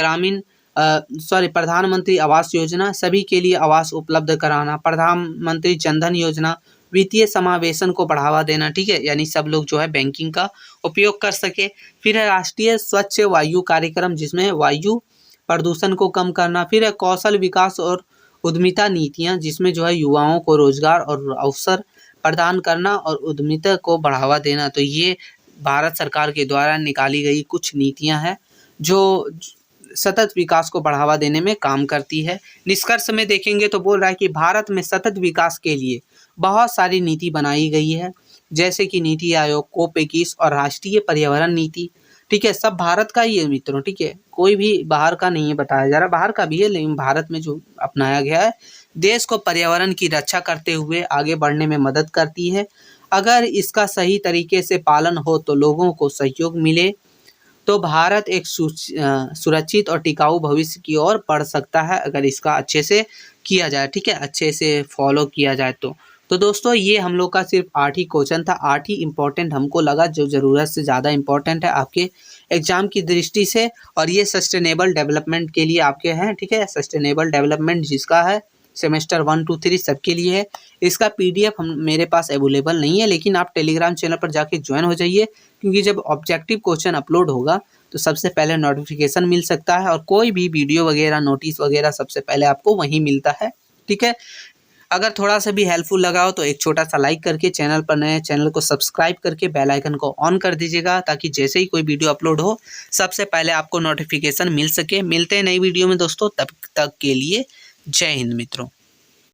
आवास योजना, सभी के लिए आवास उपलब्ध कराना। प्रधानमंत्री जनधन योजना, वित्तीय समावेशन को बढ़ावा देना, ठीक है, यानी सब लोग जो है बैंकिंग का उपयोग कर सके। फिर है राष्ट्रीय स्वच्छ वायु कार्यक्रम, जिसमें वायु प्रदूषण को कम करना। फिर है कौशल विकास और उद्यमिता नीतियां, जिसमें जो है युवाओं को रोजगार और अवसर प्रदान करना और उद्यमिता को बढ़ावा देना। तो ये भारत सरकार के द्वारा निकाली गई कुछ नीतियां हैं जो सतत विकास को बढ़ावा देने में काम करती है। निष्कर्ष में देखेंगे तो बोल रहा है कि भारत में सतत विकास के लिए बहुत सारी नीति बनाई गई है, जैसे कि नीति आयोग, कोप21 और राष्ट्रीय पर्यावरण नीति, ठीक है, सब भारत का ही है मित्रों, ठीक है, कोई भी बाहर का नहीं है बताया जा रहा, बाहर का भी है लेकिन भारत में जो अपनाया गया है देश को पर्यावरण की रक्षा करते हुए आगे बढ़ने में मदद करती है। अगर इसका सही तरीके से पालन हो तो लोगों को सहयोग मिले तो भारत एक सुरक्षित और टिकाऊ भविष्य की ओर बढ़ सकता है, अगर इसका अच्छे से किया जाए, ठीक है, अच्छे से फॉलो किया जाए तो दोस्तों ये हम लोग का सिर्फ 8 ही क्वेश्चन था, 8 ही इम्पोर्टेंट हमको लगा जो ज़रूरत से ज़्यादा इम्पोर्टेंट है आपके एग्जाम की दृष्टि से, और ये सस्टेनेबल डेवलपमेंट के लिए आपके हैं, ठीक है, सस्टेनेबल डेवलपमेंट जिसका है सेमेस्टर 1, 2, 3 सबके लिए है। इसका PDF मेरे पास अवेलेबल नहीं है, लेकिन आप टेलीग्राम चैनल पर जाके ज्वाइन हो जाइए, क्योंकि जब ऑब्जेक्टिव क्वेश्चन अपलोड होगा तो सबसे पहले नोटिफिकेशन मिल सकता है, और कोई भी वीडियो वगैरह नोटिस वगैरह सबसे पहले आपको वहीं मिलता है, ठीक है। अगर थोड़ा सा भी हेल्पफुल लगा हो तो एक छोटा सा लाइक करके, चैनल पर नए चैनल को सब्सक्राइब करके बेल आइकन को ऑन कर दीजिएगा, ताकि जैसे ही कोई वीडियो अपलोड हो सबसे पहले आपको नोटिफिकेशन मिल सके। मिलते हैं नई वीडियो में दोस्तों, तब तक के लिए जय हिंद मित्रों।